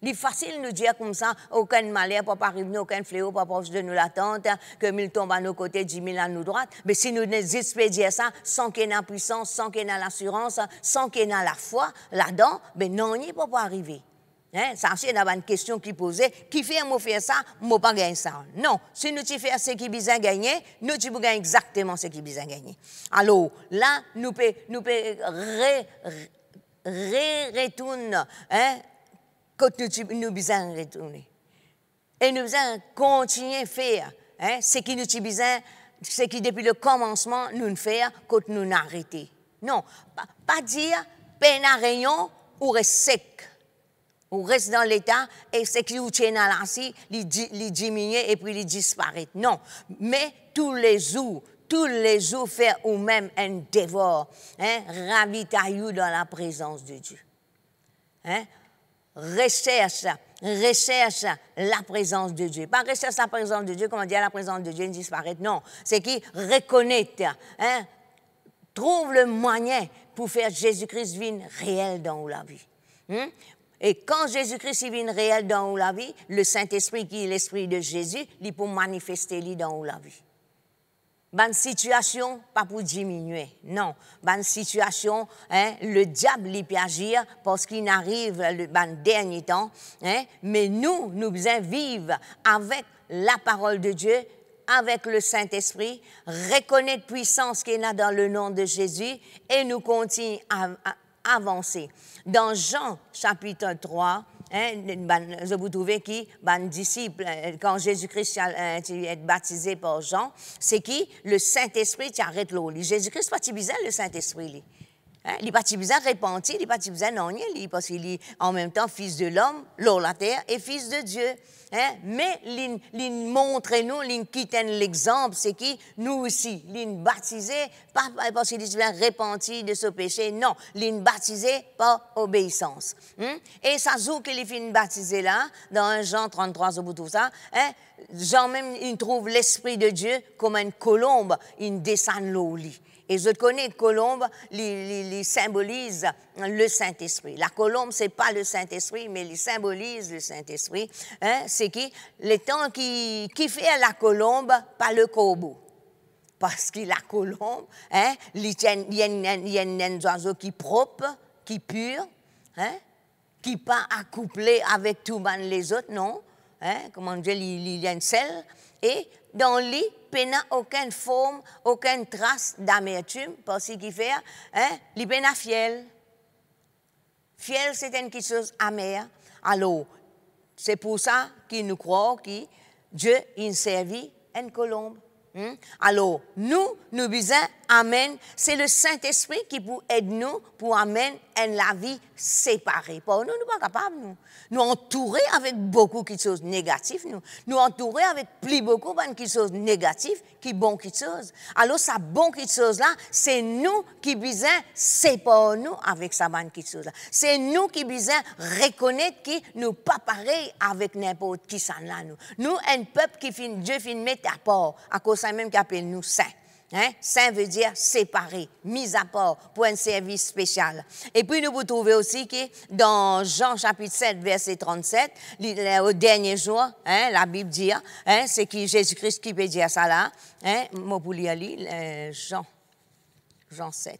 Speaker 1: Il est facile de nous dire comme ça, aucun malheur peut pas arriver, aucun fléau pas proche de nous l'attente, que mille tombent à nos côtés, 10 000 à nous droite. Mais si nous n'hésitons pas à dire ça, sans qu'il y ait la puissance, sans qu'il y ait l'assurance, sans qu'il y ait la foi là-dedans, ben non, il ne peut pas arriver. Hein? Ça, c'est une question qui posait, qui fait moi faire ça, moi pas gagner ça. Non, si nous faisons ce qui besoin gagner, nous pouvons gagner exactement ce qui besoin gagner. Alors, là, nous pouvons retourner, hein? Quand nous besoin retourner. Et nous besoin continuer à faire hein, ce qui nous besoin, ce qui depuis le commencement nous faire quand nous n'arrêtons. Non, pas dire peine à rayon ou reste sec. Ou reste dans l'état et ce qui vous tient à l'assis, il diminue et puis il disparaît. Non, mais tous les jours, faire ou même un dévore, hein, ravitaillez dans la présence de Dieu. Hein? Recherche la présence de Dieu. Pas recherche la présence de Dieu, comment dire la présence de Dieu ne disparaît. Non, c'est qui reconnaît, hein, trouve le moyen pour faire Jésus-Christ venir réel dans la vie. Et quand Jésus-Christ vient réel dans la vie, le Saint-Esprit qui est l'Esprit de Jésus, il peut manifester dans la vie. Bonne situation, pas pour diminuer, non. Bonne situation, hein, le diable il peut agir parce qu'il arrive le dernier temps, hein, mais nous devons vivre avec la parole de Dieu, avec le Saint-Esprit, reconnaître la puissance qu'il y a dans le nom de Jésus et nous continuer à avancer. Dans Jean chapitre 3, hein, vous trouvez qui, disciple, quand Jésus-Christ est baptisé par Jean, c'est qui? Le Saint-Esprit qui arrête l'eau. Jésus-Christ n'est pas bizarre, le Saint-Esprit. Hein? Il n'est pas bizarre repenti, il n'est pas bizarre non, parce qu'il est en même temps fils de l'homme, l'eau, la terre, et fils de Dieu. Hein? Mais il montre-nous, il quitte l'exemple, c'est qui? Nous aussi, il baptisé, pas parce qu'il est repenti de ce péché, non, il baptisé par obéissance. Et ça joue qu'il est baptisé là, dans 1 Jean 33, au bout de tout ça, hein? Jean même, il trouve l'Esprit de Dieu comme une colombe, il descend l'eau. Et je connais colombe, il symbolise le Saint-Esprit. La colombe, ce n'est pas le Saint-Esprit, mais il symbolise le Saint-Esprit. Hein? C'est qui? Le temps qui fait la colombe, pas le corbeau. Parce que la colombe, hein, il y a un oiseau qui est propre, qui est pur, hein, qui n'est pas accouplé avec tous les autres, non. Hein, comment dire, il y a une selle. Et dans le lit, il n'y a aucune forme, aucune trace d'amertume, parce qu'il fait, hein, il n'y a fiel. Fiel, c'est quelque chose amer. Alors, c'est pour ça qu'il nous croit que Dieu, il servit une colombe. Alors, nous disons, Amen, c'est le Saint-Esprit qui peut aider nous pour amener la vie séparée. Pour nous, nous ne sommes pas capables, nous entourer avec beaucoup de choses négatives, nous entourer avec plus beaucoup de choses négatives qui bon de choses. Alors, ça bon de choses là, c'est nous qui besoin séparer nous avec ça bonne de choses là. C'est nous qui besoin reconnaître que nous pas pareil avec n'importe qui ça là nous. Nous un peuple qui Dieu fin mettre à part à cause ça même qui appelle nous saints. Hein? Saint veut dire séparé, mis à part pour un service spécial. Et puis nous vous trouvez aussi que dans Jean chapitre 7, verset 37, au dernier jour, hein, la Bible dit, hein, c'est qui Jésus-Christ qui peut dire ça là. Hein? Moi pour lire Jean 7.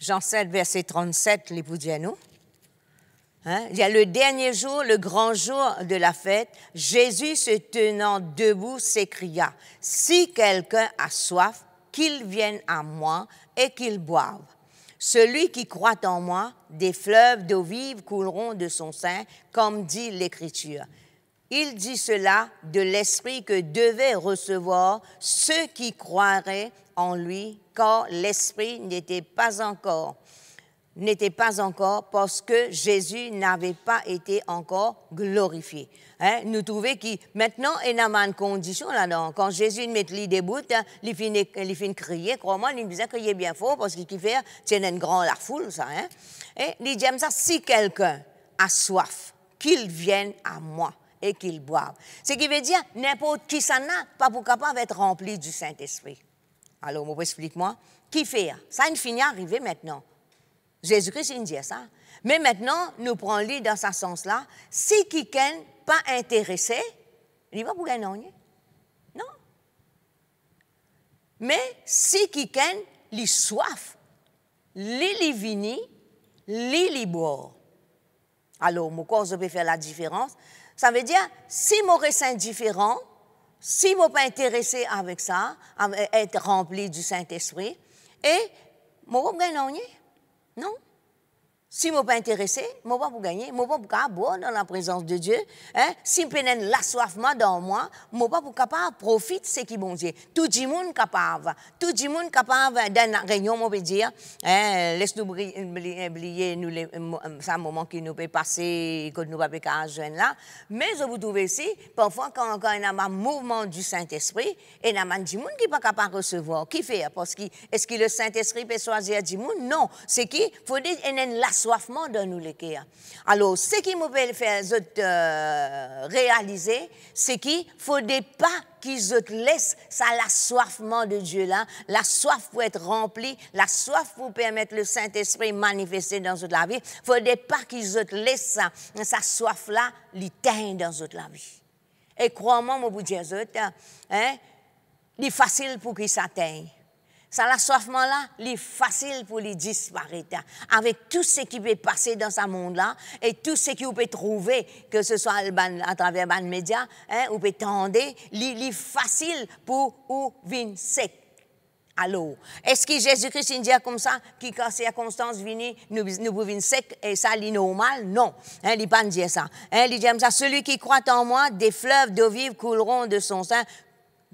Speaker 1: Jean 7, verset 37, les vous dit à nous. Hein? Il y a le dernier jour, le grand jour de la fête, Jésus se tenant debout s'écria, « Si quelqu'un a soif, qu'il vienne à moi et qu'il boive. Celui qui croit en moi, des fleuves d'eau vive couleront de son sein, comme dit l'Écriture. » Il dit cela de l'Esprit que devaient recevoir ceux qui croiraient en lui, car l'Esprit n'était pas encore parce que Jésus n'avait pas été encore glorifié. Hein? Nous trouvons que maintenant, il y a une condition là-dedans. Quand Jésus met les debout, il finit crier, crois-moi, il disait crier bien fort parce qu'il fait, c'est une grande la foule, ça. Hein? Et il dit ça, si quelqu'un a soif, qu'il vienne à moi et qu'il boive. Ce qui veut dire, n'importe qui ça n'a pas pour capable d'être rempli du Saint-Esprit. Alors, explique-moi, qui fait ça? Ça finit arriver maintenant. Jésus-Christ, il dit ça. Mais maintenant, nous prenons dans ce sens-là. Si quelqu'un n'est pas intéressé, il va pour gagner. Non. Mais si quelqu'un a soif, il vini, il boit. Alors, pourquoi je peux faire la différence? Ça veut dire, si je reste indifférent, si je ne suis pas intéressé avec ça, à être rempli du Saint-Esprit, et je ne vais pas gagner. Non. Si je ne suis pas intéressé, je ne vais pas gagner, je ne vais pas boire dans la présence de Dieu. Hein? Si je n'ai l'assoiffement dans moi, je ne vais pas capable de profiter de ce qui est bon Dieu. Tout le monde est capable. Tout le monde est capable dans la réunion, on peut dire, hein, laisse-nous oublier ce moment qui nous peut passer, que nous ne pouvons pas jeune là. Mais je vous trouve ici, parfois, quand il y a un mouvement du Saint-Esprit, il y a un monde qui n'est pas capable de recevoir. Qui fait? Parce que, est-ce que le Saint-Esprit peut choisir du monde? Non. C'est qu'il faut dire qu'il y a l'assoiffement dans nous les cœurs. Alors, ce qui me peut faire réaliser, c'est qu'il faut pas qu'ils laissent ça l'assoiffement de Dieu là, la soif pour être rempli, la soif pour permettre le Saint-Esprit manifester dans toute la vie. Il faut pas qu'ils laissent sa soif là l'éteindre dans toute la vie. Et crois-moi, mon bout de Dieu, hein, il est facile pour qu'il s'atteigne. Ça, l'assoiffement-là, il est facile pour lui disparaître. Avec tout ce qui peut passer dans ce monde-là et tout ce qu'il peut trouver, que ce soit à travers les médias, hein, ou peut tendre, il est facile pour ou venir sec. Alors, est-ce que Jésus-Christ dit comme ça, qui quand circonstances viennent, nous pouvons venir sec et ça, c'est normal? Non, hein, il ne dit pas dire ça. Hein, il dit comme ça, celui qui croit en moi, des fleuves d'eau vive couleront de son sein.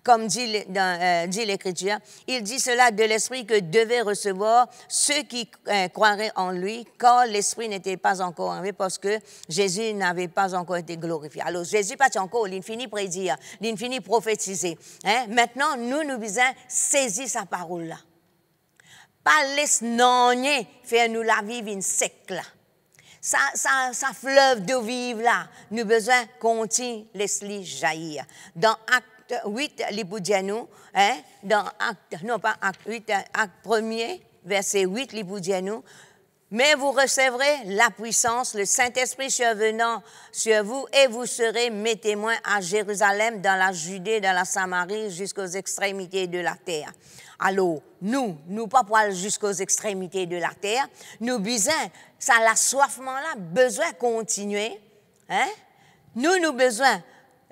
Speaker 1: Comme dit l'Écriture, il dit cela de l'Esprit que devaient recevoir ceux qui croiraient en lui, car l'Esprit n'était pas encore arrivé parce que Jésus n'avait pas encore été glorifié. Alors Jésus pas encore, il finit prédire, il finit prophétiser. Hein? Maintenant, nous devons saisir sa parole-là. Pas laisser non faire nous la vivre une sec là. Ça fleuve d'eau vive là, nous besoin continuer laisser jaillir. Dans Acte 8, l'Iboudianou, hein, dans Acte 8, Acte 1er, verset 8, l'Iboudianou, mais vous recevrez la puissance, le Saint-Esprit survenant sur vous, et vous serez mes témoins à Jérusalem, dans la Judée, dans la Samarie, jusqu'aux extrémités de la terre. Alors, nous pas pour aller jusqu'aux extrémités de la terre, nous besoin, ça l'assoiffement-là, besoin continuer, hein? Nous besoin,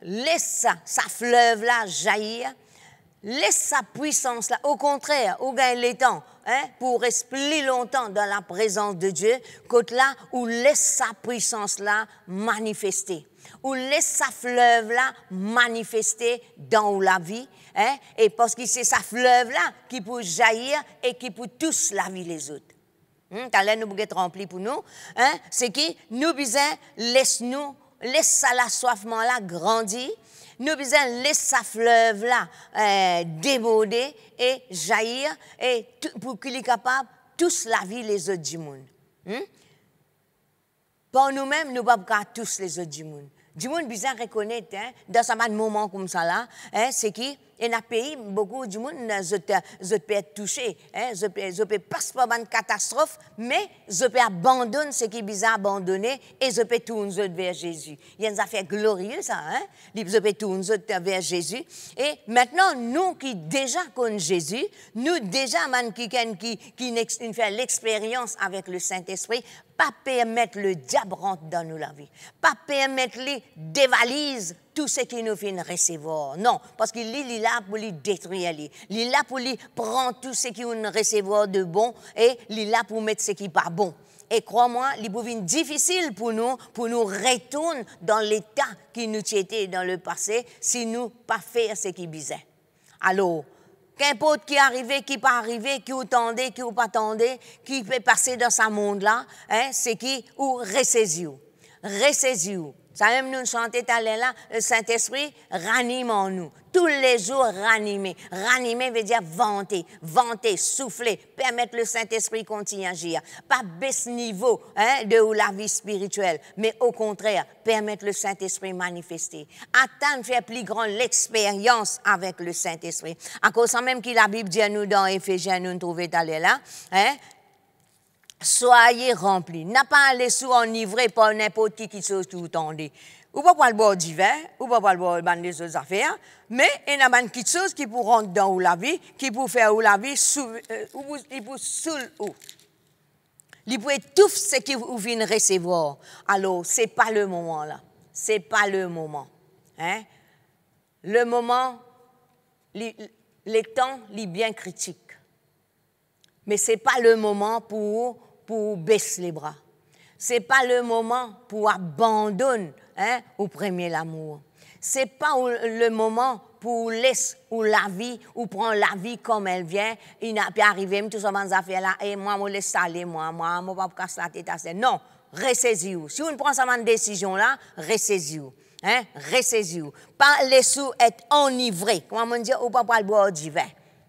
Speaker 1: laisse sa fleuve-là jaillir, laisse sa puissance-là, au contraire, où gagne les temps, hein, pour rester plus longtemps dans la présence de Dieu, côté là où laisse sa puissance-là manifester, où laisse sa fleuve-là manifester dans la vie, hein, et parce que c'est sa fleuve-là qui peut jaillir et qui peut tous laver les autres. Quand nous pouvons être remplis pour nous, hein, c'est que nous besoin laisse ça l'assoiffement-là grandir, nous besoin laisser sa fleuve-là déborder et jaillir et pour qu'il est capable tous laver les autres du monde. Pour nous-mêmes, nous ne pouvons pas tous les autres du monde. Du monde, bizarre reconnaître, hein, dans ce moment comme ça là, hein, c'est qui, et dans le pays, beaucoup du monde, je peux être touché, hein, je peux passer par une catastrophe, mais je peux abandonner ce qui est bizarre abandonné et je peux tourner vers Jésus. Il y a une affaire glorieuse, ça, hein, je peux tourner vers Jésus. Et maintenant, nous qui déjà connaissons Jésus, nous déjà, qui fait l'expérience avec le Saint-Esprit, pas permettre le diable rentrer dans nous la vie. Pas permettre lui dévalise tout ce qui nous fait recevoir. Non, parce qu'il est là pour lui détruire. Il est là pour lui prendre tout ce qui nous recevoir de bon et il est là pour mettre ce qui n'est pas bon. Et crois-moi, il peut être difficile pour nous retourner dans l'état qui nous était dans le passé si nous pas faire ce qui bizarre. Alors, qu'importe qui est arrivé, qui n'est pas arrivé, qui attendait, qui n'est pas attendait, qui peut passer dans ce monde-là, hein, c'est qui ou ressaisir. Ressaisir. Ça même nous chanter tout à l'heure, le Saint-Esprit ranime en nous. Tous les jours ranimer. Ranimer veut dire vanter, vanter, souffler, permettre le Saint-Esprit continuer à agir. Pas baisser niveau hein, de la vie spirituelle, mais au contraire, permettre le Saint-Esprit manifester. Attendre faire plus grande l'expérience avec le Saint-Esprit. À cause même que la Bible dit à nous dans Éphésiens, nous trouvons tout à l'heure là, hein, soyez remplis. N'a pas allé sous enivré par n'importe qui chose que vous tendez. Ou pas le boire du vin, ou pas le boire des autres affaires, mais il y a une petite chose qui pour rentrer dans la vie, qui pour faire la vie, il pour soul ou. Il pour étouffer ce que vous venez recevoir. Alors, ce n'est pas le moment là. Ce n'est pas le moment. Hein? Le moment, les temps, les bien critiques. Mais ce n'est pas le moment pour baisser les bras. Ce n'est pas le moment pour abandonner hein, au premier l'amour. Ce n'est pas le moment pour laisser ou la vie, ou prendre la vie comme elle vient. Il n'a pas arrivé, tout ça, dans affaires là, et moi, je laisse aller, moi, je ne vais pas casser la tête. Non, ressaisissez-vous. Si vous prenez cette décision-là, ressaisissez-vous. Hein, ressaisissez-vous. Pas laissez-vous être enivré. Comment on dit, ou pas le boire du vin.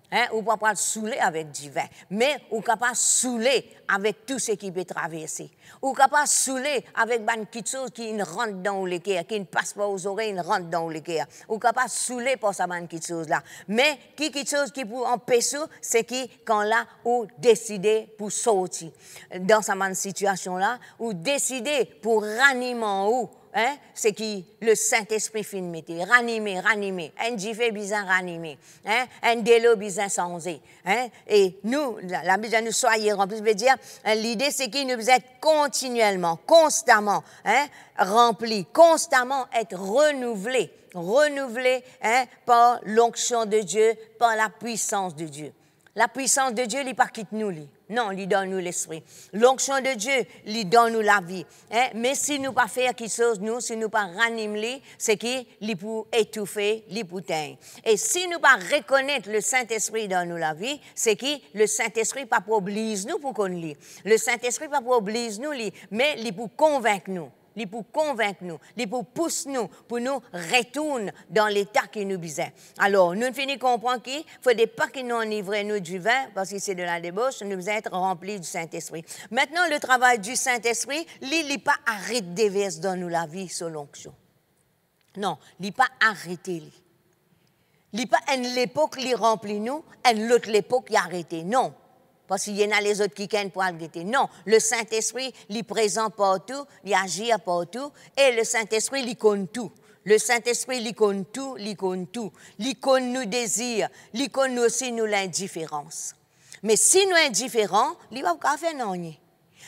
Speaker 1: Hein, ou pas le saouler avec du vin, mais ou capable de saouler avec tout ce qui peut traverser. Ou capable de saouler avec une petite chose qui rentre dans le cœur, qui ne passe pas aux oreilles, qui rentre dans le cœur. Ou capable de saouler pour cette petite chose-là. Mais quelque chose qui peut empêcher, c'est qui, quand là, ou décider pour sortir dans cette situation-là, ou décider pour ranimer en haut. Hein, c'est qui le Saint-Esprit fait mettre, ranimer, un jiffé bizarre ranimer, hein, un délo bizarre changé, hein, et nous, la Bible nous soyez remplis, veut dire, l'idée c'est qu'il nous êtes continuellement, constamment, hein, remplis, constamment être renouvelés, hein, par l'onction de Dieu, par la puissance de Dieu. La puissance de Dieu, il ne pas quitte nous, lui. Non, il donne nous l'esprit. L'onction de Dieu, il donne nous la vie. Hein? Mais si nous pas faire quelque chose, nous, si nous pas ranimer, c'est qu'il pour étouffer, il pour teindre. Et si nous pas reconnaître le Saint-Esprit dans nous la vie, c'est que le Saint-Esprit pas pour obliger nous pour qu'on lit. Le Saint-Esprit pas pour obliger nous, mais il pour convaincre nous. Il pour convaincre nous, il pour pousser nous, pour nous retourner dans l'état qui nous bisait. Alors, nous finissons comprendre qu'il ne faut pas qu'ils nous enivrent nous du vin, parce que c'est de la débauche, nous devons être remplis du Saint-Esprit. Maintenant, le travail du Saint-Esprit, il n'est pas arrêté de déverser dans nous la vie selon l'onction. Non, il n'est pas arrêté. Il n'est pas une l'époque qui remplit nous, une autre l'époque qui a arrêté. Non. Parce qu'il y en a les autres qui viennent pour arrêter. Non, le Saint-Esprit, il est présent partout, il agit partout, et le Saint-Esprit, il connaît tout. Le Saint-Esprit, il connaît tout, il connaît tout. Il connaît nos désirs, il connaît aussi nous l'indifférence. Mais si nous sommes indifférents, il ne va pas faire rien.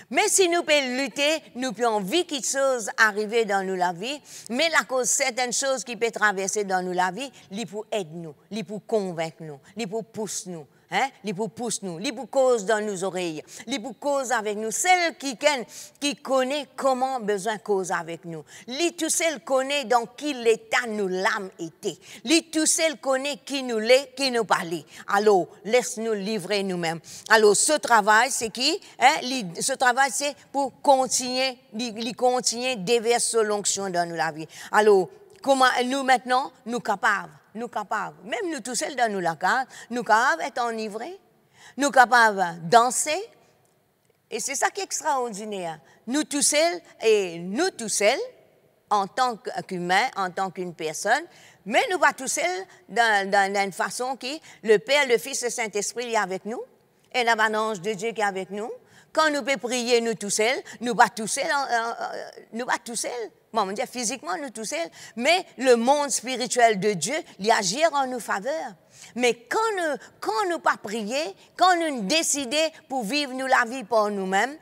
Speaker 1: Mais si nous pouvons lutter, nous pouvons vivre quelque chose arriver dans nous la vie, mais la cause certaines choses qui peuvent traverser dans nous la vie, il pour aider nous, il pour convaincre nous, il pour pousser nous. Hein? Il pour pousser nous, il pour cause dans nos oreilles, il pour cause avec nous. Celle qui connaît comment besoin cause avec nous. Lui tout seul connaît dans quel état nous l'âme était. Lui tout seul connaît qui nous l'est, qui nous parle. Alors, laisse-nous livrer nous-mêmes. Alors, ce travail, c'est qui? Hein? Ce travail, c'est pour continuer, déverser l'onction dans nous la vie. Alors, comment nous maintenant, nous capables? Même nous tous seuls dans nous la case, nous capables d'être enivrés, nous capables de danser, Et c'est ça qui est extraordinaire. Nous tous seuls, en tant qu'humains, en tant qu'une personne, mais nous pas tous seuls d'une façon qui, le Père, le Fils, le Saint-Esprit est avec nous, et l'ange de Dieu qui est avec nous. Quand nous pouvons prier, nous tous seuls, nous pas tous seuls, bon, on dit physiquement, nous tous seuls, mais le monde spirituel de Dieu, il agit en nous faveur. Mais quand nous pas prier, quand nous décidons pour vivre nous la vie pour nous-mêmes,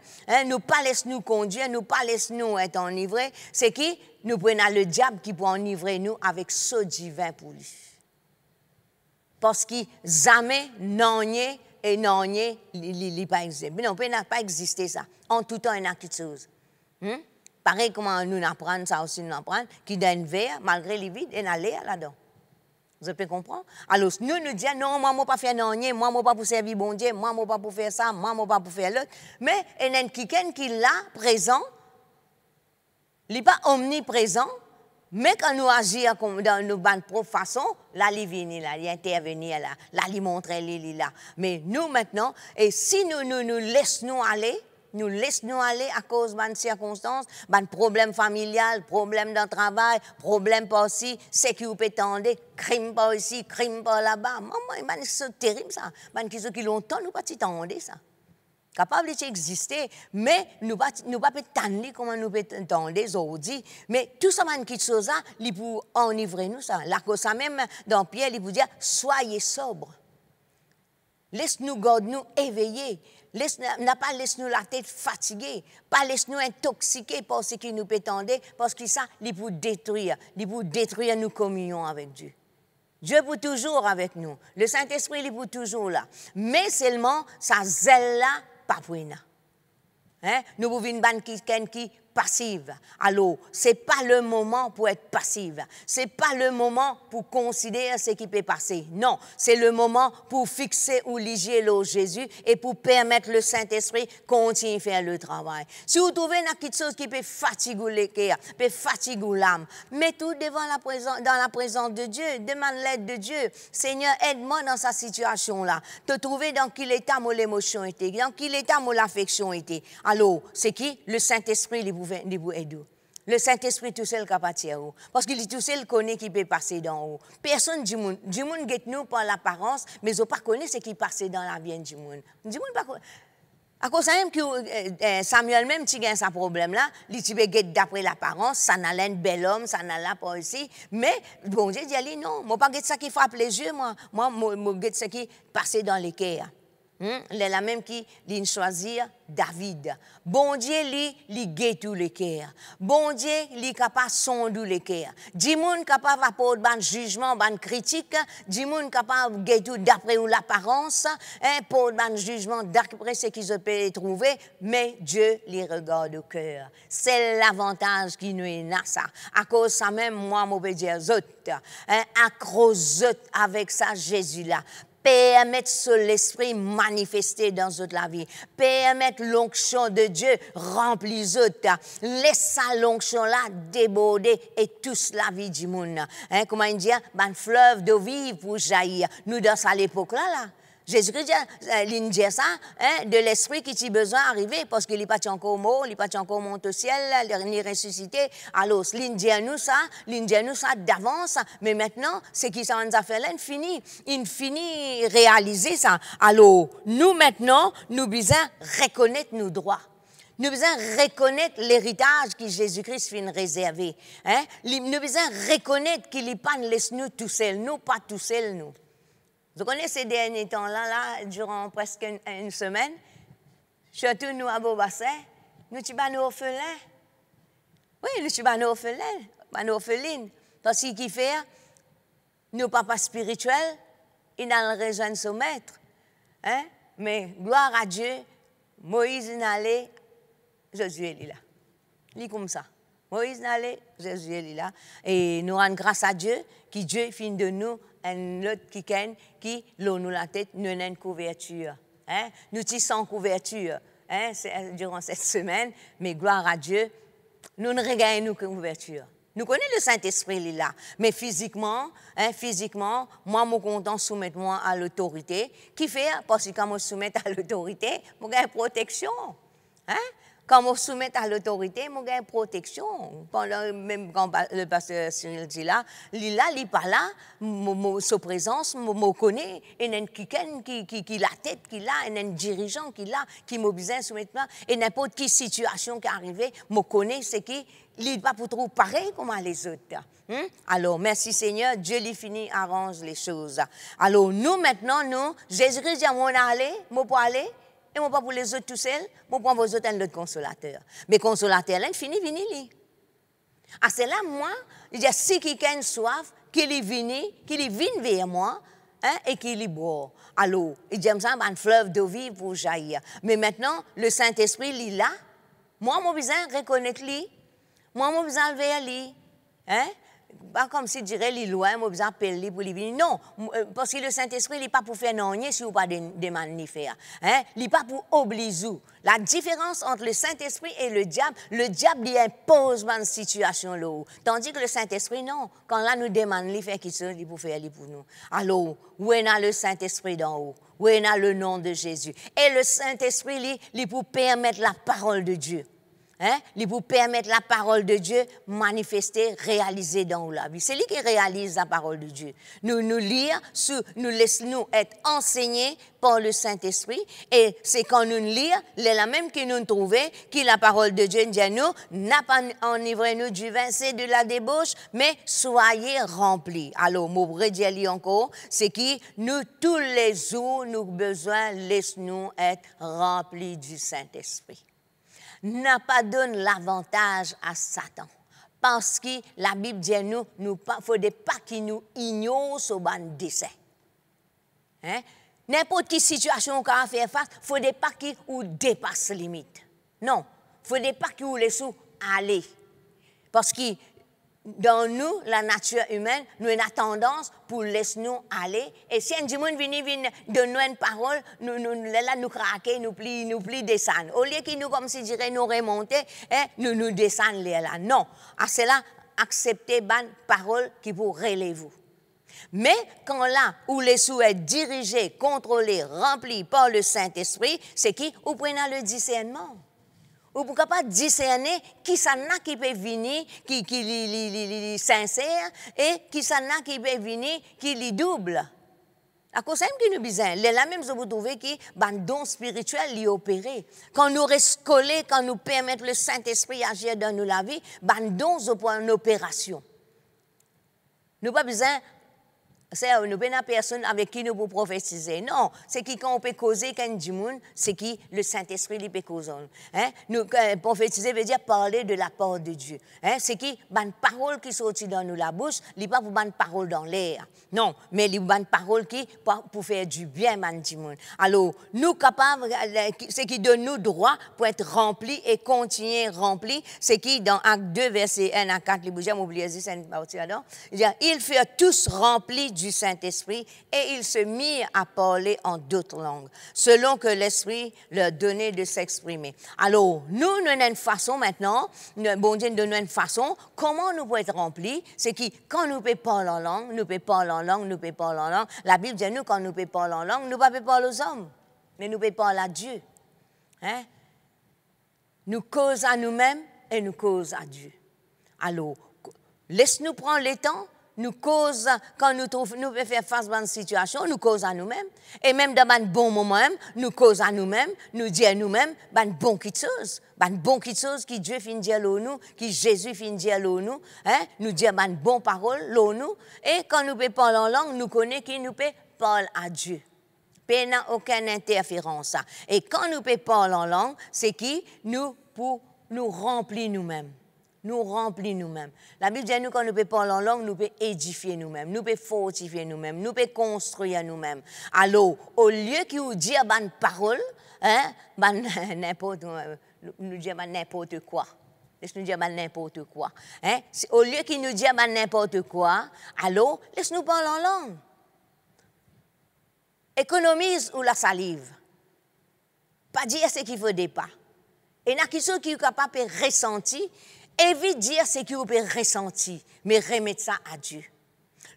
Speaker 1: nous pas laisser nous conduire, nous pas laisser nous être enivrés, c'est qui? Nous prenons le diable qui peut enivrer nous avec ce divin pour lui. Parce qu'il jamais n'ennier et n'ennier, il pas existé. Mais non, il n'a pas existé ça. En tout temps, il y a quelque chose. Pareil comment nous apprenons ça aussi, nous apprenons, qui donne verre, malgré les vides, et il y a l'air là-dedans. Vous pouvez comprendre? Alors, nous disons, non, moi, je ne vais pas faire non, moi, je ne vais pas pour servir bon Dieu, moi, je ne vais pas pour faire ça, moi, je ne vais pas pour faire l'autre. Mais il y a quelqu'un qui est là, présent, il n'est pas omniprésent, mais quand nous agissons dans nos bonnes propres façons, là, il vient là, il intervient là, il montre, il est là. Mais nous, maintenant, et si nous laissons aller, nous laissons aller à cause de circonstances, de problèmes familiales, problèmes dans le travail, problèmes par ici, sécurité tendue, crime par ici, crime par là-bas. Maman, c'est terrible ça. Qui longtemps, nous pas t'entendre ça. Capable d'exister, mais nous pas t'entendre comment nous peut entendre aujourd'hui. Mais tout ça, qui chose là, il peut enivrer nous ça. La cause ça même dans Pierre, il peut dire soyez sobres. Laisse-nous garder nous éveillés. N'a pas laisse-nous la tête fatiguée, pas laisse-nous intoxiquer par ce qui nous peut tendre, parce que ça, il peut détruire nos communions avec Dieu. Dieu est toujours avec nous. Le Saint-Esprit, il est toujours là. Mais seulement, sa zèle-là, pas pour nous. Nous pouvons une bande qui passive. Alors, ce n'est pas le moment pour être passive. Ce n'est pas le moment pour considérer ce qui peut passer. Non, c'est le moment pour fixer ou liger l'eau Jésus et pour permettre le Saint-Esprit continuer à faire le travail. Si vous trouvez quelque chose qui peut fatiguer le cœur, peut fatiguer l'âme, mettez-vous dans la présence de Dieu, demande l'aide de Dieu. Seigneur, aide-moi dans sa situation-là. Te trouver dans quel état mon émotion était, dans quel état mon affection était. Alors, c'est qui? Le Saint-Esprit, il vous aide. Le Saint-Esprit tout seul capable de tirer. Parce qu'il est tout seul connaît qui peut passer d'en haut. Personne du monde guette nous par l'apparence, mais on ne connaît pas ce qui passe dans la vie du monde. Du monde pas à cause même que Samuel même tu gagne ce problème là, il tu guette d'après l'apparence, ça n'a l'air un bel homme, ça n'a là pas ici, mais bon Dieu dit non, moi pas guette ça qui frappe les yeux, moi guette ça qui passe dans les cœurs. C'est la même qui choisir David. Bon Dieu, il guette tous les cœurs. Bon Dieu, il est capable de sonder les cœurs. Dis-moi capable d'apporter un jugement, une critique. Dis-moi capable de guetter d'après l'apparence, pour un jugement d'après ce qu'ils peuvent trouver. Mais Dieu les regarde au cœur. C'est l'avantage qui nous est là, ça. À cause de ça même, moi, je peux dire, accroche avec ça, Jésus-là. Permettre l'esprit manifester dans la vie. Permettre l'onction de Dieu remplir autres. Laisse sa l'onction-là déborder et tous la vie du monde. Comment il dit? Un fleuve de vie pour jaillir. Nous, dans cette époque-là, Jésus-Christ dit ça, de l'esprit qui a besoin d'arriver, parce qu'il n'est pas encore mort, il n'est pas encore monté au ciel, il n'est ressuscité. Alors, l'Indien nous ça d'avance, mais maintenant, ce qui s'en a fait là, il finit réaliser ça. Alors, nous maintenant, nous devons reconnaître nos droits. Nous devons reconnaître l'héritage que Jésus-Christ finit réservé. Nous devons reconnaître qu'il n'est pas nous tout seuls, nous pas tout seuls, nous. Vous connaissez ces derniers temps-là, durant presque une semaine, surtout nous à Beaubassin, nous sommes orphelins. Oui, nous sommes orphelines. Parce qu'il fait, nos papas spirituels, ils n'ont rejoint son maître. Mais gloire à Dieu, Moïse n'est allé, Jésus est là. Il est comme ça. Moïse n'est allé, Jésus est là. Et nous rendons grâce à Dieu, qui Dieu finit de nous un autre qui l'eau nous la tête, nous avons une couverture. Nous sommes sans couverture durant cette semaine, mais gloire à Dieu, nous ne regagnons qu'une couverture. Nous connaissons le Saint-Esprit là, mais physiquement, moi, je suis content de soumettre moi à l'autorité. Qui fait? Parce que quand je soumets à l'autorité, je gagne protection. Hein? Quand on soumet à l'autorité, on a une protection. Pendant, même quand le pasteur Cyril dit là, il n'est pas là, sa présence, je connais, il y a quelqu'un qui la tête, il y a un dirigeant qui m'a besoin de soumettre, et n'importe quelle situation qui est arrivée, je connais, c'est qui, il n'est pas pour trop pareil comme les autres. Alors, merci Seigneur, Dieu lui finit, arrange les choses. Alors, nous maintenant, Jésus-Christ dit, on va aller, on peut aller. Et moi, pas pour les autres tout seuls, moi, pour vos autres, un autre consolateur. Mais consolateur, là, il finit, Ah, c'est là, moi, il dit, si quelqu'un a soif, qu'il vienne vers moi, et qu'il y boit. Alors, il dit, ça, un fleuve d'eau vive pour jaillir. Mais maintenant, le Saint-Esprit, il est là. Moi, j'ai besoin de reconnaître lui. Moi, j'ai besoin de vers lui. Pas comme si je dirais, il est loin, j'ai besoin d'appeler pour lui venir. Non, parce que le Saint-Esprit, il n'est pas pour faire non rien si vous pas demander de faire. Il n'est pas pour obliger. La différence entre le Saint-Esprit et le diable, il impose une situation là. Tandis que le Saint-Esprit, non. Quand là, nous demandons de faire quelque chose, il peut faire pour nous. Alors, où est le Saint-Esprit d'en haut? Où est le nom de Jésus? Et le Saint-Esprit, il peut permettre la parole de Dieu. Il vous permettre la parole de Dieu manifester, réaliser dans la vie. C'est lui qui réalise la parole de Dieu. Nous lire, nous laissons être enseignés par le Saint-Esprit. Et c'est quand nous lisons, c'est la même que nous trouvons, que la parole de Dieu dit à nous, n'a pas enivré-nous du vin, c'est de la débauche, mais soyez remplis. Alors, mon vrai Dieu encore, c'est que nous, tous les jours, nous avons besoin, laissons-nous être remplis du Saint-Esprit. N'a pas donné l'avantage à Satan. Parce que la Bible dit à nous, il ne faudrait pas qu'il nous ignore ce ban dessein. N'importe quelle situation qu'on a fait face, il ne faudrait pas qu'il dépasse les limites. Non, il ne faudrait pas qu'il nous laisse aller. Parce que dans nous, la nature humaine, nous avons tendance pour laisser nous aller. Et si un dimanche vient donner une parole, nous craquons, nous plie descendre. Au lieu que nous, comme si dirait, nous remonter, nous descendons là. Non. À cela, acceptez une parole qui vous relève vous. Mais quand là, où les sous est dirigés, contrôlés, remplis par le Saint-Esprit, c'est qui? Vous prenez le discernement. Ou pour capable discerner qui ça n'a qui peut venir, qui est sincère, et qui ça n'a qui peut venir, qui est double. À cause qui nous besoin, la même chose vous trouvez qui ban don spirituel li opéré. Quand nous restons collés, quand nous permettons le Saint-Esprit agir dans nous la vie, ban don en opération. Nous pas besoin. C'est nous pas personne avec qui nous pouvons prophétiser. Non, c'est qui quand on peut causer quand du monde, c'est qui le Saint-Esprit lui peut causer. Nous prophétiser veut dire parler de la part de Dieu. C'est qui bonne parole qui sortit dans nous la bouche, il pas pour bonne parole dans l'air. Non, mais les bonne parole qui pour faire du bien man du monde. Alors, nous capables c'est qui donne nous droit pour être remplis et continuer remplis, c'est qui dans Acte 2 verset 1 à 4 les bouger m'oublier c'est une partie là-dedans. Il dit ils furent tous remplis du Saint-Esprit et ils se mirent à parler en d'autres langues, selon que l'Esprit leur donnait de s'exprimer. Alors, nous avons une façon maintenant, bon Dieu nous donne une façon, comment nous pouvons être remplis, c'est que quand nous pouvons parler en langue, nous pouvons parler en langue, nous pouvons parler en langue. La Bible dit à nous, quand nous pouvons parler en langue, nous ne pouvons pas parler aux hommes, mais nous pouvons parler à Dieu. Nous causons à nous-mêmes et nous causons à Dieu. Alors, laisse-nous prendre le temps. Nous cause, quand nous pouvons faire face à une situation, nous cause à nous-mêmes. Et même dans un bon moment, nous cause à nous-mêmes, nous disons à nous-mêmes, une bonne chose. Une bonne chose qui Dieu finit dire nous, qui Jésus finit dire nous, nous disons une bonne parole nous. Et quand nous pouvons parler en langue, nous connaissons qui nous peut parler à Dieu. Il n'y a aucune interférence. Et quand nous pouvons parler en langue, c'est qui nous remplit nous-mêmes. Nous remplit nous-mêmes. La Bible dit à nous quand nous pouvons parler en langue, nous pouvons édifier nous-mêmes, nous pouvons fortifier nous-mêmes, nous pouvons construire nous-mêmes. Alors, au lieu qu'il nous dise une parole, nous dit n'importe quoi. Laisse-nous dire n'importe quoi. Au lieu qu'il nous dise n'importe quoi, alors, laisse-nous parler en langue. Économise ou la salive. Pas dire ce qu'il ne faut pas. Et il y a qui sont capables de ressentir. Évite dire ce que vous pouvez ressentir, mais remettre ça à Dieu.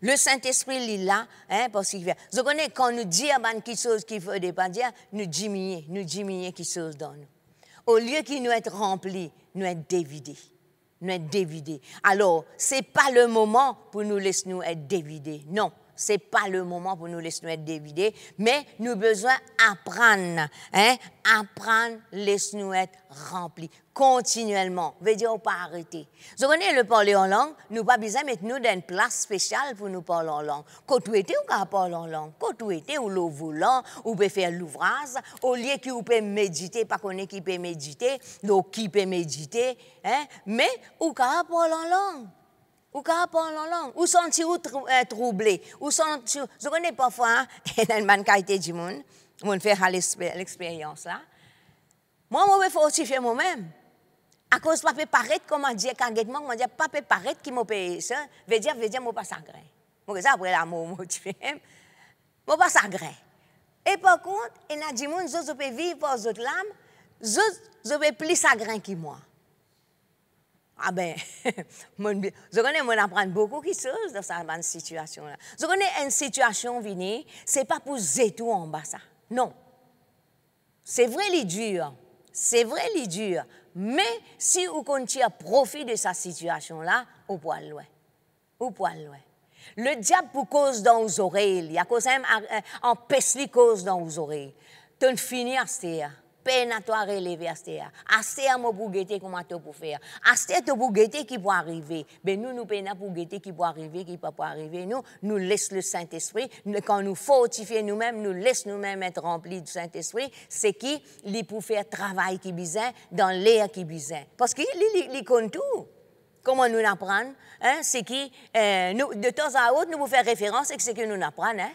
Speaker 1: Le Saint-Esprit, il est là, parce qu'il fait. Vous connaissez, quand nous disons quelque chose qu'il ne faut pas dire, nous diminuons quelque chose dans nous. Au lieu qu'il nous être rempli, nous être dévidés. Nous être dévidés. Alors, ce n'est pas le moment pour nous laisser nous être dévidés. Non, ce n'est pas le moment pour nous laisser nous être dévidés, mais nous avons besoin d'apprendre. Hein? Apprendre, laisse nous être remplis. Continuellement. Veut dire, on pas arrêter. Vous connaissez le parler en langue, nous pas besoin de mettre nous dans une place spéciale pour nous parler en langue. Quand tu étais, on peut parler en langue. Quand tu étais, ou le volant, ou peut faire l'ouvrage, au lieu que peut méditer, pas qu'on est qui peut méditer, donc qui peut méditer, hein? Mais ou peut parler en langue. Ou peut parler en langue. Ou sentir troublé. Ou sentir, je connais parfois, il y a une man qui a été du monde, on fait l'expérience là. Moi, je vais fortifier moi-même. À cause de ne pas paraître, comme on dit, quand on dit, pas paraître qui m'a payé ça, veut dire, moi, pas sagrin. Moi, ça, après l'amour, moi, tu fais, moi, pas sagrin. Et par contre, il y a des gens qui peuvent vivre par d'autres lames, je vais plus sagrin que moi. Ah ben, je connais, moi, apprendre beaucoup de choses dans cette situation-là. Je connais une situation venue, ce n'est pas pour zétou en bas, ça. Non. C'est vrai, il est dur. C'est vrai, il est dur. Mais si vous continuez à profiter de cette situation-là, au poil loin. Au poil loin. Le diable pour cause dans vos oreilles, il y a cause même en pesli cause dans vos oreilles. Tu finis à ce peine à toi relever à ce à moi pour guetter comment tu peux faire. À ce pour guetter qui peut arriver. Mais nous peine pour guetter qui peut arriver, qui peut pas arriver. Nous laisse le Saint-Esprit. Quand nous fortifions nous-mêmes, nous laisse nous-mêmes être remplis du Saint-Esprit. C'est qui il pour faire travail qui besoin dans l'air qui besoin. Parce qu'il compte tout. Comment nous apprendre, hein? C'est qui de temps à autre nous vous faire référence et c'est que nous apprenons, hein?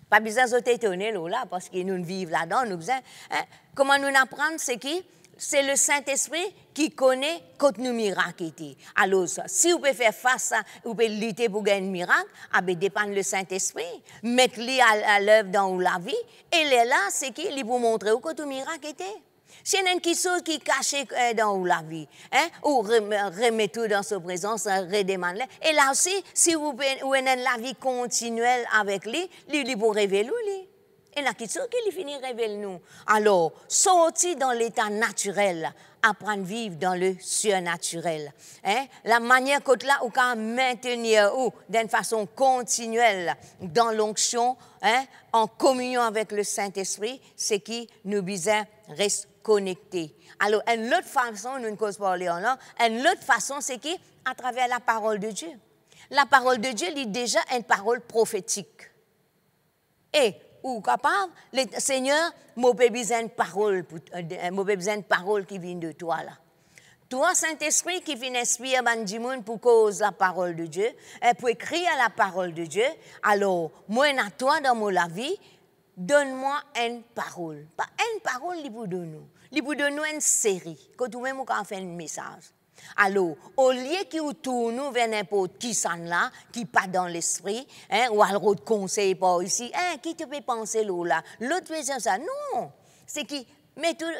Speaker 1: Pas besoin de s'étonner là, parce que nous vivons là-dedans, nous besoin. Hein? Comment nous apprendre, c'est qui? C'est le Saint-Esprit qui connaît quand nous miracles. Alors, si vous pouvez faire face, vous pouvez lutter pour gagner un miracle, ah ben dépend le Saint-Esprit, mettre-le à l'œuvre dans la vie, et là, c'est qui? Il vous montrer où que tout miracle était. Si il y a quelque chose qui est caché dans la vie, hein, ou remet tout dans sa présence, redemande-le. Et là aussi, si vous avez la vie continuelle avec lui, il vous révèle lui. Et là, quelque chose qui finit révèle nous. Alors, sortir dans l'état naturel, apprendre à vivre dans le surnaturel. Hein? La manière que là, on peut maintenir d'une façon continuelle dans l'onction, hein, en communion avec le Saint-Esprit, c'est qui nous besoin reste connectés. Alors, une autre façon, nous ne causons pas parler en langue, une autre façon, c'est qui? À travers la parole de Dieu. La parole de Dieu est déjà une parole prophétique. Et, ou capable, le Seigneur, moi, j'ai besoin de parole qui vient de toi, là. Toi, Saint-Esprit, qui vient inspirer du monde pour cause la parole de Dieu, pour écrire la parole de Dieu, alors, moi, à toi, dans mon vie, donne-moi une parole. Pas une parole, il vous donne nous. Il vous donne une série. Quand vous même fait un message. Alors, au lieu que vous tournez vers n'importe qui là, qui pas dans l'esprit, hein, ou alors de conseil pas ici, hein, qui te peut penser là? L'autre peut dire ça. Non. C'est qui. Mais tout,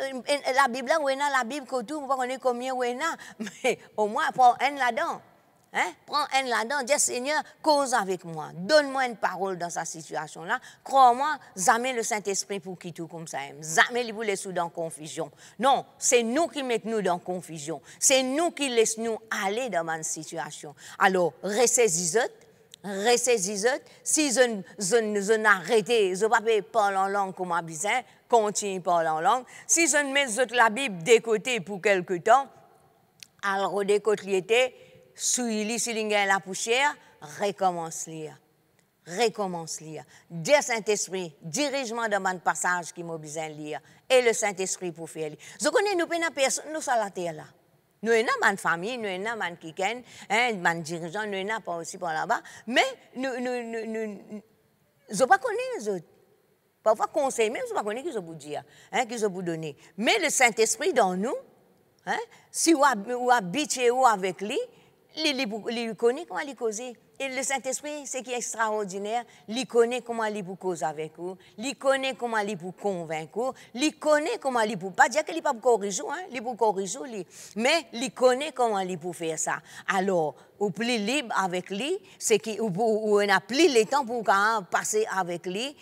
Speaker 1: la Bible, là, où est la Bible, que tout, vous ne connaissez combien où est mais au moins, prends un là-dedans. Hein? Prends un là-dedans, dis Seigneur, cause avec moi, donne-moi une parole dans sa situation-là. Crois-moi, jamais le Saint-Esprit pour qui tout comme ça. Jamais il vous laisse dans confusion. Non, c'est nous qui mettons nous dans confusion. C'est nous qui laissons nous aller dans une situation. Alors, ressaisissez. Si je n'arrête, je ne vais pas parler en langue comme besoin, continue à parler en langue. Si je ne mets la Bible de côté pour quelque temps, alors de côté, souille si il y a la poussière, recommence lire. Dis Saint-Esprit, dirige-moi dans mon passage qui m'a besoin de lire. Et le Saint-Esprit pour faire lire. Je connais nous pas personne nous sur la terre là. Nous avons une famille, nous avons un kiken, un dirigeant, nous n'avons pas aussi par là-bas. Mais je ne pas connais les autres. Parfois conseil même, je ne pas connais qui je vous dire, qui je vous donner. Mais le Saint-Esprit dans nous, hein, si vous habitez avec lui, il connaît comment il cause. Et le Saint-Esprit, c'est qui est extraordinaire, il connaît comment il peut causer avec vous, il connaît comment il peut convaincre, il connaît comment il peut, pas dire qu'il ne peut pas corriger, hein, il peut corriger, mais il connaît comment il peut faire ça. Alors, ou plus libre avec lui, c'est qu'il on a plus le temps pour passer avec lui,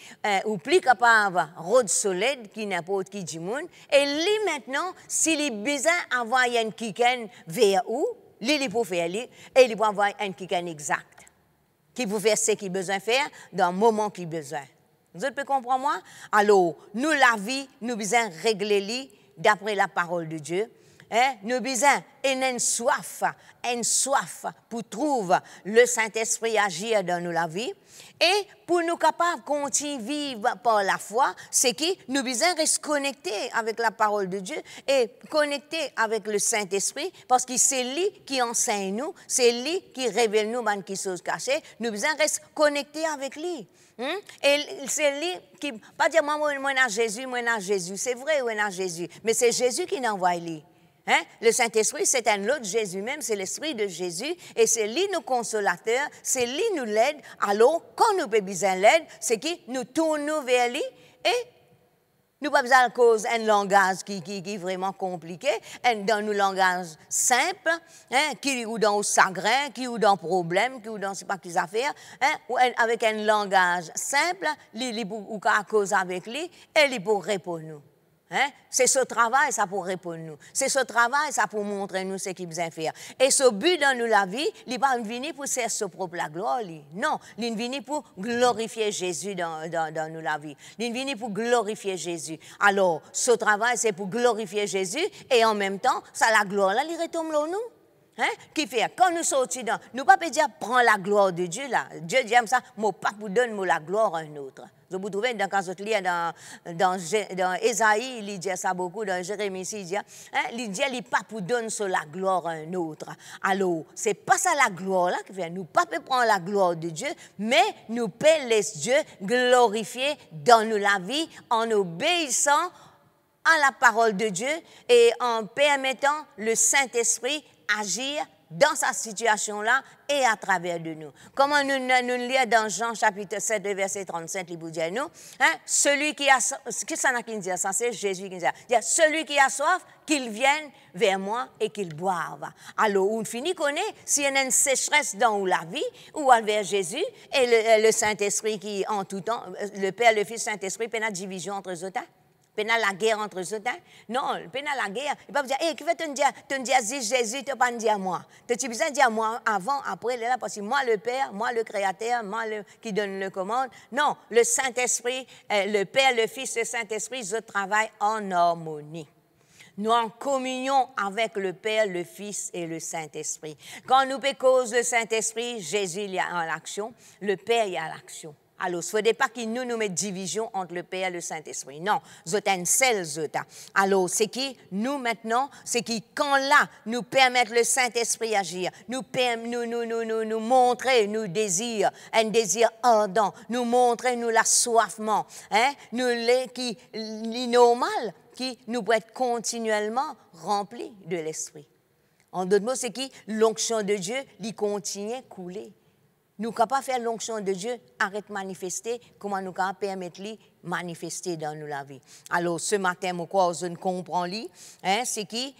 Speaker 1: ou plus capable de rôde solide qui n'importe qui du monde. Et lui maintenant, s'il est besoin d'avoir un kiken vers où, il peut faire lui, et il peut avoir un kiken exact, qui peut faire ce qu'il a besoin de faire dans le moment qu'il a besoin. Vous pouvez comprendre moi? Alors, nous, la vie, nous avons besoin de régler d'après la parole de Dieu. Hein? Nous avons besoin d'une soif pour trouver le Saint-Esprit agir dans nous la vie. Et pour nous capables de continuer à vivre par la foi, c'est que nous avons besoin de rester connectés avec la parole de Dieu et connectés avec le Saint-Esprit, parce que c'est lui qui enseigne nous, c'est lui qui révèle nous des choses cachées. Nous avons besoin de rester connectés avec lui. Et c'est lui qui, pas dire moi à Jésus, c'est vrai, moi à Jésus, mais c'est Jésus qui nous envoie lui. Hein? Le Saint-Esprit, c'est un autre Jésus même, c'est l'Esprit de Jésus, et c'est lui nous consolateur, c'est lui nous l'aide. Alors, quand nous avons besoin d'aide, c'est que nous tournons vers lui, et nous pas besoin de cause un langage qui est vraiment compliqué, dans nos langages simples, hein, qui ou dans le chagrin, qui ou dans le problème, qui ou dans je sais pas quelles affaires, hein, ou avec un langage simple, il ou qu'à cause avec lui, et il pour répondre nous. Hein? C'est ce travail, ça pour répondre nous. C'est ce travail, ça pour montrer nous ce qu'il besoin faire. Et ce but dans nous la vie, il n'est pas venu pour faire sa propre la gloire. Non, il est venu pour glorifier Jésus dans nous la vie. Il est venu pour glorifier Jésus. Alors, ce travail, c'est pour glorifier Jésus et en même temps, ça la gloire là, il retombe là nous. Hein? Qui fait? Quand nous sortons dans, nous ne pouvons pas dire prends la gloire de Dieu là. Dieu dit ça, moi pas pour donner la gloire à un autre. Vous trouvez dans quand vous lisez dans Ésaïe, il dit ça beaucoup, dans Jérémie ici, il dit, hein, il dit il pas pour donner la gloire à un autre. Alors, c'est pas ça la gloire là qui fait. Nous pas prendre la gloire de Dieu, mais nous pouvons laisser Dieu glorifier dans nous la vie en obéissant à la parole de Dieu et en permettant le Saint-Esprit agir dans sa situation-là et à travers de nous. Comment nous lisons dans Jean chapitre 7, verset 37, il vous dit nous, hein, celui qui a soif, qu'est-ce que ça n'a qu'à dire ça, c'est Jésus qui dit, celui qui a soif, qu'il vienne vers moi et qu'il boive. Alors, on finit connaît, s'il y a une sécheresse dans la vie, ou vers Jésus, et le Saint-Esprit qui, en tout temps, le Père, le Fils, Saint-Esprit, il y a une division entre eux. Pénal la guerre entre eux. Non, pénal la guerre. Il ne peut pas dire, qui va te dire, Jésus, tu ne pas dire moi. Tu as besoin de dire moi avant, après, là, parce que moi le Père, moi le Créateur, moi qui donne le commande. Non, le Saint-Esprit, le Père, le Fils, le Saint-Esprit, je travaille en harmonie. Nous en communion avec le Père, le Fils et le Saint-Esprit. Quand nous pécons le Saint-Esprit, Jésus il y a en l'action, le Père il y a l'action. Alors, ce n'est pas qu'il nous met division entre le Père et le Saint-Esprit. Non, c'est un seul. Alors, c'est qui, nous maintenant, c'est qui, quand là, nous permettre le Saint-Esprit agir, nous montrer, nous désir, un désir ardent, nous montrer, nous l'assoiffement, hein, nous qui, l'innormal, qui nous peut être continuellement remplis de l'Esprit. En d'autres mots, c'est qui, l'onction de Dieu, lui continue à couler. Nous ne pouvons pas faire l'onction de Dieu, arrête de manifester, comment nous pouvons permettre de manifester dans nous la vie. Alors, ce matin, moi, je ne comprends pas, hein, c'est qui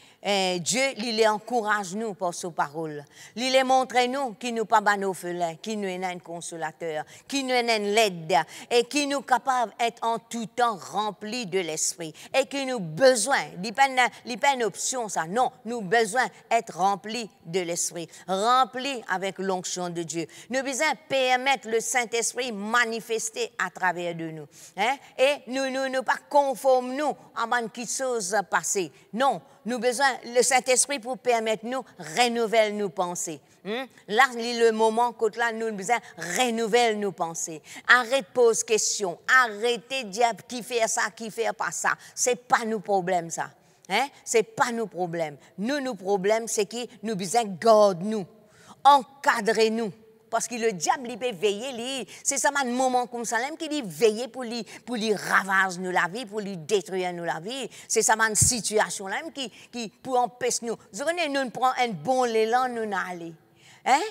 Speaker 1: Dieu, il encourage nous par sa parole. Il montre nous qu'il nous pas ban orphelin, qu'il nous est un consolateur, qu'il nous est un l'aide, et qu'il nous capable d'être en tout temps rempli de l'esprit, et qu'il nous besoin, il n'est pas une option ça, non, nous besoin d'être remplis de l'esprit, remplis avec l'onction de Dieu. Nous besoin permettre le Saint-Esprit manifester à travers de nous, hein? Et nous pas conforme nous à quelque chose passé. Non, nous besoin le Saint-Esprit pour permettre nous renouveler nos pensées. Là, le moment où là nous besoin renouveler nos pensées. Arrête pose question, arrêtez de dire qui fait ça, qui fait pas ça. C'est pas nos problèmes ça. Hein? C'est pas nos problèmes. Nos problèmes c'est que nous besoin garder nous, encadrer nous. Parce que le diable, il peut veiller, c'est ça un moment comme ça, qui dit veiller pour lui ravager nous la vie, pour lui détruire nous la vie. C'est ça une situation là qui pour empêcher nous. Nous prenons un bon élan, nous allons. Hein?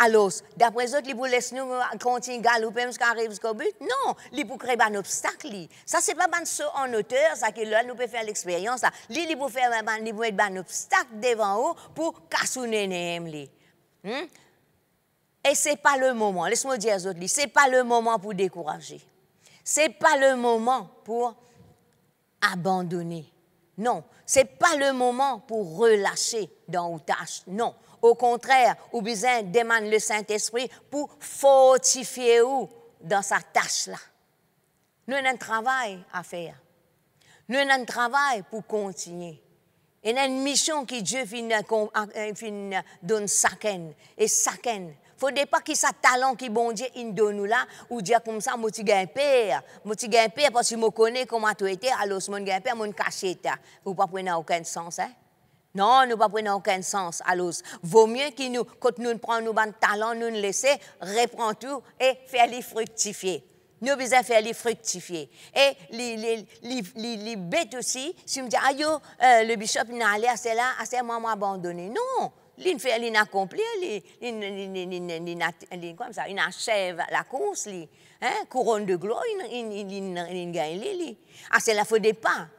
Speaker 1: Alors, d'après eux, ils pour laisser nous continuer à galoper jusqu'à arriver jusqu'au but? Non, ils pour créer un obstacle. Ça, c'est pas un saut en hauteur, ça que là, nous pouvons faire l'expérience. Ils pour faire un obstacle devant eux pour casser les Et ce n'est pas le moment, laisse-moi dire aux autres, ce n'est pas le moment pour décourager. Ce n'est pas le moment pour abandonner. Non, ce n'est pas le moment pour relâcher dans vos tâches. Non, au contraire, vous besoin demander le Saint-Esprit pour fortifier vous dans sa tâche-là. Nous avons un travail à faire. Nous avons un travail pour continuer. Il y a une mission que Dieu donne chacun. Et chacun. Il ne faut pas qu'il y ait un talent qui bon Dieu donne nous là, ou dire comme ça, moi, tu gagnes père. Moi, tu gagnes père parce que je connais comment tu étais, alors je gagne père, je cache. Vous ne prenez aucun sens, hein? Non, nous ne prenons aucun sens. Alors, vaut mieux que nous, quand nous prenons nos talents, nous laisser, reprendre tout et faire les fructifier. Nous devons faire les fructifier. Et les bêtes aussi, si on me dit, le bishop n'a allé à cela, à ce moment abandonné. Non, il fait, il accomplit, il achève la course, couronne de gloire, il gagne. À cela, il ne faudrait pas.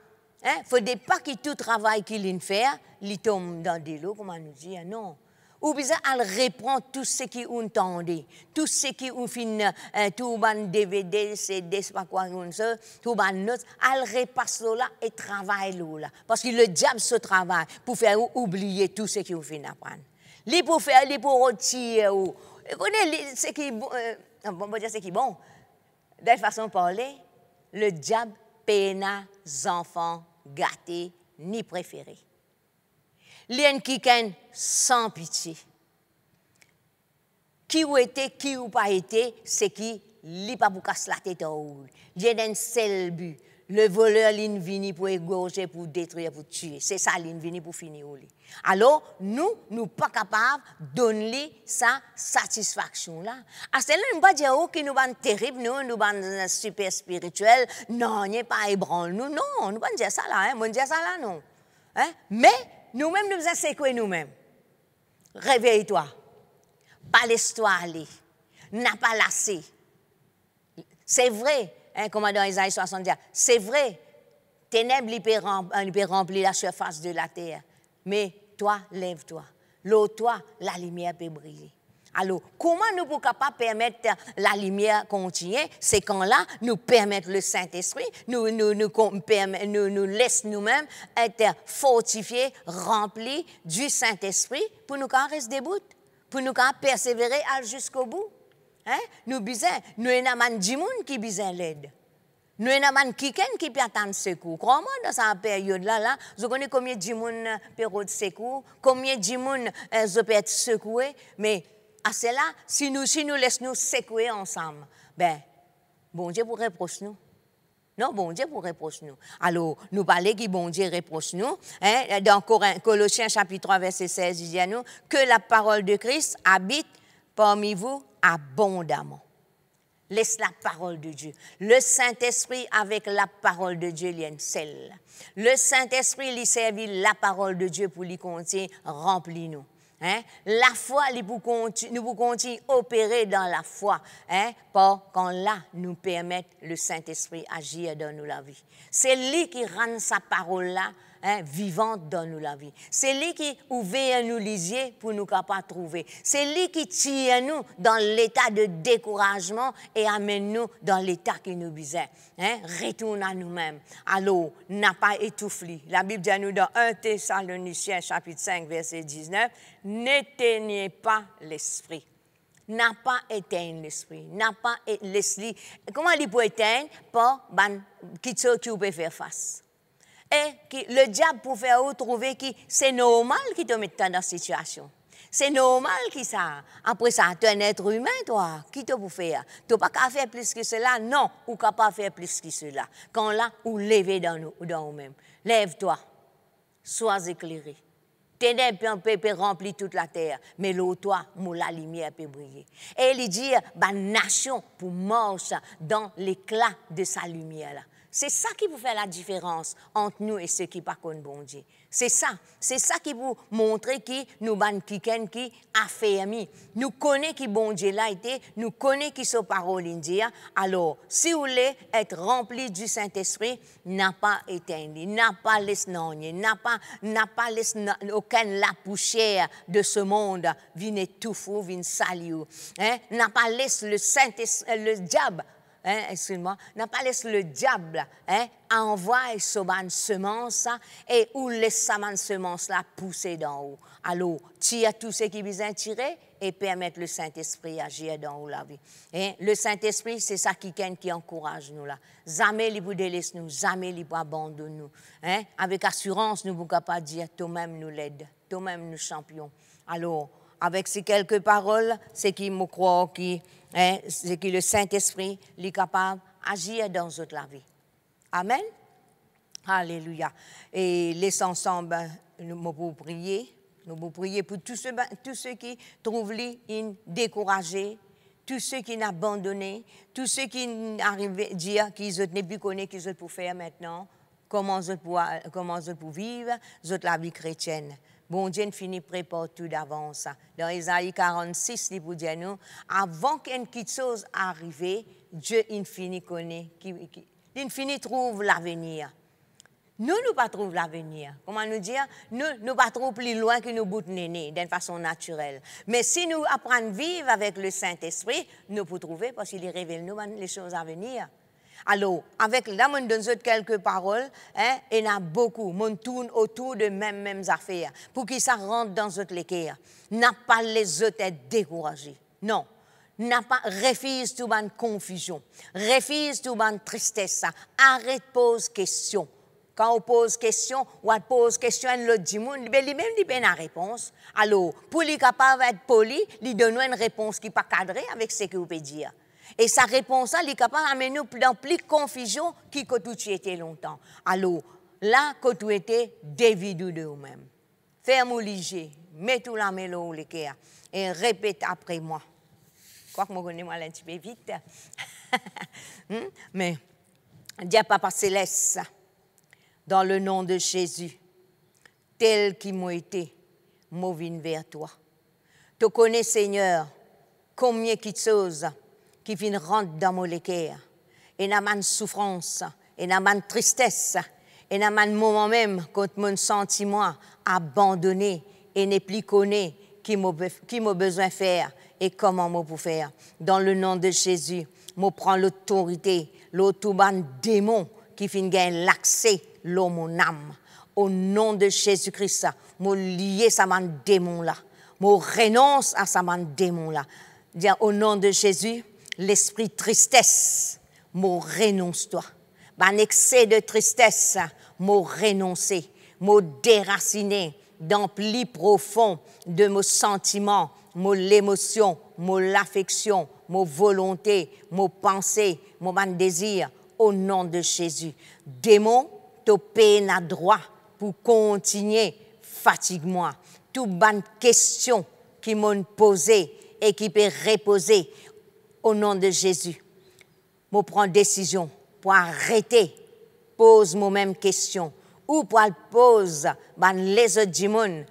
Speaker 1: Il ne faudrait pas que tout travail qu'il fait, il tombe dans des lots, comme on nous dit, non. Ou bien, elle reprend tout ce qui est entendu, tout ce qui est tout le DVD, CD, c'est pas quoi, tout le notes, elle repasse là et travaille là. Parce que le diable se travaille pour faire oublier tout ce qu'il fait apprendre. Lui pour faire, lui pour retirer. Vous connaissez ce qui est bon, ce qui est bon. De toute façon de parler, le diable peine les enfants gâtés ni préférés. L'un qui est sans pitié. Qui ou été, qui ou pas été, c'est qui n'a pas pour casser la tête en haut. Il y a un seul but. Le voleur, il vient pour égorger, pour détruire, pour tuer. C'est ça, il vient pour finir. Alors, nous ne sommes pas capables de donner sa satisfaction-là. À cela, nous ne pas dire que nous sommes terribles, nous sommes super spirituels. Non, nous ne pas ébranler nous. Non, nous ne pas dire ça là. Nous ne dire ça là, non. Hein? Mais, nous-mêmes, nous faisons sécouer nous-mêmes. Réveille-toi. Pas laisse-toi aller. N'a pas lassé. C'est vrai, comme dans Isaïe 60, c'est vrai, ténèbres peut remplir la surface de la terre. Mais toi, lève-toi. Toi, la lumière peut briller. Alors, comment nous pouvons permettre la lumière continuer? C'est quand là, nous permettons le Saint-Esprit, nous laissons nous-mêmes être fortifiés, remplis du Saint-Esprit pour nous rester debout, pour nous persévérer jusqu'au bout. Hein? Nous avons des gens qui ont besoin d'aide. Nous avons quelqu'un qui peut attendre secours. Comment dans cette période-là, vous connaissez combien de gens peuvent être secours, combien de gens peuvent être secoués, mais à cela, si nous laissons nous secouer ensemble, ben, bon Dieu pour reprocher nous. Non, bon Dieu pour reprocher nous. Alors, nous parlons que bon Dieu reproche nous. Hein? Dans Colossiens chapitre 3, verset 16, il dit à nous que la parole de Christ habite parmi vous abondamment. Laisse la parole de Dieu. Le Saint-Esprit avec la parole de Dieu, il y a une selle. Le Saint-Esprit lui servit la parole de Dieu pour lui contenir, remplis-nous. Hein? La foi, nous pouvons continuer à opérer dans la foi, hein? Quand là, nous permet le Saint-Esprit agir dans nous la vie. C'est lui qui rend sa parole-là, hein, vivante dans nous la vie. C'est lui qui ouvre nous les yeux pour nous capables de trouver. C'est lui qui tire nous dans l'état de découragement et amène nous dans l'état qui nous besoin. Hein? Retourne à nous-mêmes. Alors, n'a pas étouffé. La Bible dit à nous dans 1 Thessaloniciens chapitre 5 verset 19, n'éteignez pas l'esprit. N'a pas éteint l'esprit. N'a pas l'esprit. Comment il peut éteindre? Pas qui peut faire face. Et le diable pour faire trouver que c'est normal qu'il te mette dans cette situation. C'est normal qu'il ça. Après ça, tu es un être humain, toi. Qui te peut faire? Tu n'as pas qu'à faire plus que cela? Non, ou qu'à pas faire plus que cela. Quand là, ou lever dans nous-mêmes. Lève-toi. Sois éclairé. Ténèbres peut remplir toute la terre, mais toi, la lumière peut briller. Et il dit, nation pour marcher dans l'éclat de sa lumière là. C'est ça qui vous fait la différence entre nous et ceux qui ne connaissent pas bon Dieu. C'est ça qui vous montre qui nous qui affermi. Nous connaissons qui bon Dieu l'a été, nous connaissons qui sa parole dit. Alors, si vous voulez être rempli du Saint-Esprit, n'a pas éteint, n'a pas laissé n'a pas laissé aucun la poussière de ce monde vient tout fou, vient salir. N'a pas laissé le diable. Excuse-moi, n'a pas laissé le diable envoyer sa semence et où laisse sa semence là pousser d'en haut. Alors, tire tout ce qui vient tirer et permettre le Saint-Esprit agir dans la vie. Le Saint-Esprit, c'est ça qui encourage nous là. Jamais il vous délaisse nous, jamais il vous abandonne nous. Avec assurance, nous ne pouvons pas dire toi-même nous l'aide, toi-même nous champions. Alors, avec ces quelques paroles, c'est qui me croit c'est que le Saint-Esprit est capable d'agir dans notre la vie. Amen. Alléluia. Et laissons ensemble, nous pouvons prier. Nous pouvons prier pour tous ceux qui trouvent découragés, tous ceux qui ont abandonné, tous ceux qui arrivent à dire qu'ils ne plus connaissent qu'ils peuvent faire maintenant, comment ils peuvent vivre la vie chrétienne. Bon Dieu finit prépare tout d'avance. Dans Isaïe 46, il vous dit nous, avant qu'une petite chose arrive, Dieu infini connaît, l'infini trouve l'avenir. Nous pas trouver l'avenir. Comment nous dire? Nous pas trop plus loin que nous bout néné, d'une façon naturelle. Mais si nous apprenons à vivre avec le Saint-Esprit, nous pouvons trouver parce qu'il révèle nous les choses à venir. Alors, avec là, on donne quelques paroles, et il y a beaucoup, on tourne autour de mêmes affaires, pour que ça rentre dans notre équerre. N'a pas les autres être découragés. Non. N'a pas, refuse toute bonne confusion. Refuse toute bonne tristesse. Arrête de poser question. Quand on pose question, ou on pose question à l'autre du monde, lui-même, il donne la réponse. Alors, pour lui capable d'être poli, il donne une réponse qui n'est pas cadrée avec ce que vous pouvez dire. Et sa réponse, elle est capable d'amener nous dans plus de confusion qui quand tout était longtemps. Alors, là, quand tout était, dévidez de vous-même. Ferme-vous léger, mettez-vous la mélo au l'équerre et répète après moi. Quoi que je connais moi un petit peu vite. Mais, dis à Papa Céleste, dans le nom de Jésus, tel qu'il m'a été, je viens vers toi. Tu connais, Seigneur, combien de choses qui viennent rentrer dans mon équerre. Et dans ma souffrance, et dans ma tristesse, et dans mon moment même, quand mon sentiment abandonné et n'est plus connu, qui m'a besoin de faire et comment je peux faire. Dans le nom de Jésus, je prends l'autorité, l'autoban démon qui finit gagner l'accès à mon âme. Au nom de Jésus-Christ, je lie ça mon démon-là. Je renonce à ça mon démon-là. Au nom de Jésus, l'esprit de tristesse, je renonce-toi. Un excès de tristesse, je renonce. Je déraciné dans le plus profond de mes sentiments, l'émotion, l'affection, ma volonté, mes pensées, mon désir, au nom de Jésus. Démon, tu as droit pour continuer, fatigue-moi. Toute bonne question qui m'ont posée et qui peut reposer, au nom de Jésus. Je prends décision pour arrêter, pose moi même question, ou pour poser les autres du monde,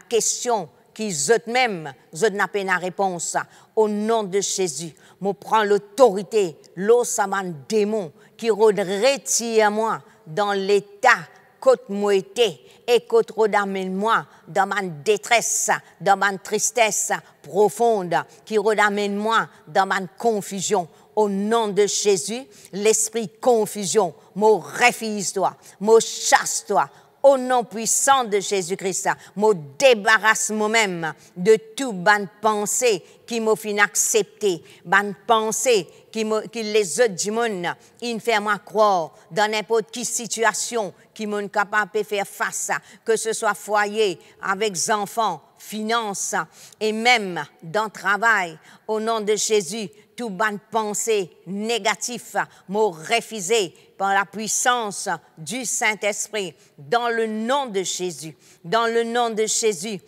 Speaker 1: question qui eux-mêmes n'ont pas la réponse. Au nom de Jésus, je prends l'autorité, l'osaman démon qui retire moi dans l'état côte moi été et côte redamène moi dans ma détresse, dans ma tristesse profonde, qui redamène moi dans ma confusion. Au nom de Jésus, l'esprit confusion, me refuse-toi, me chasse-toi. Au nom puissant de Jésus-Christ, me débarrasse moi-même de toute bonne pensée qui m'a fait accepter, bonne pensée qui les autres du monde, ils me font moi croire dans n'importe quelle situation qui m'ont capable de faire face, que ce soit foyer, avec enfants, finances et même dans le travail. Au nom de Jésus, toute bonne pensée négative m'a refusé par la puissance du Saint-Esprit. Dans le nom de Jésus, dans le nom de Jésus,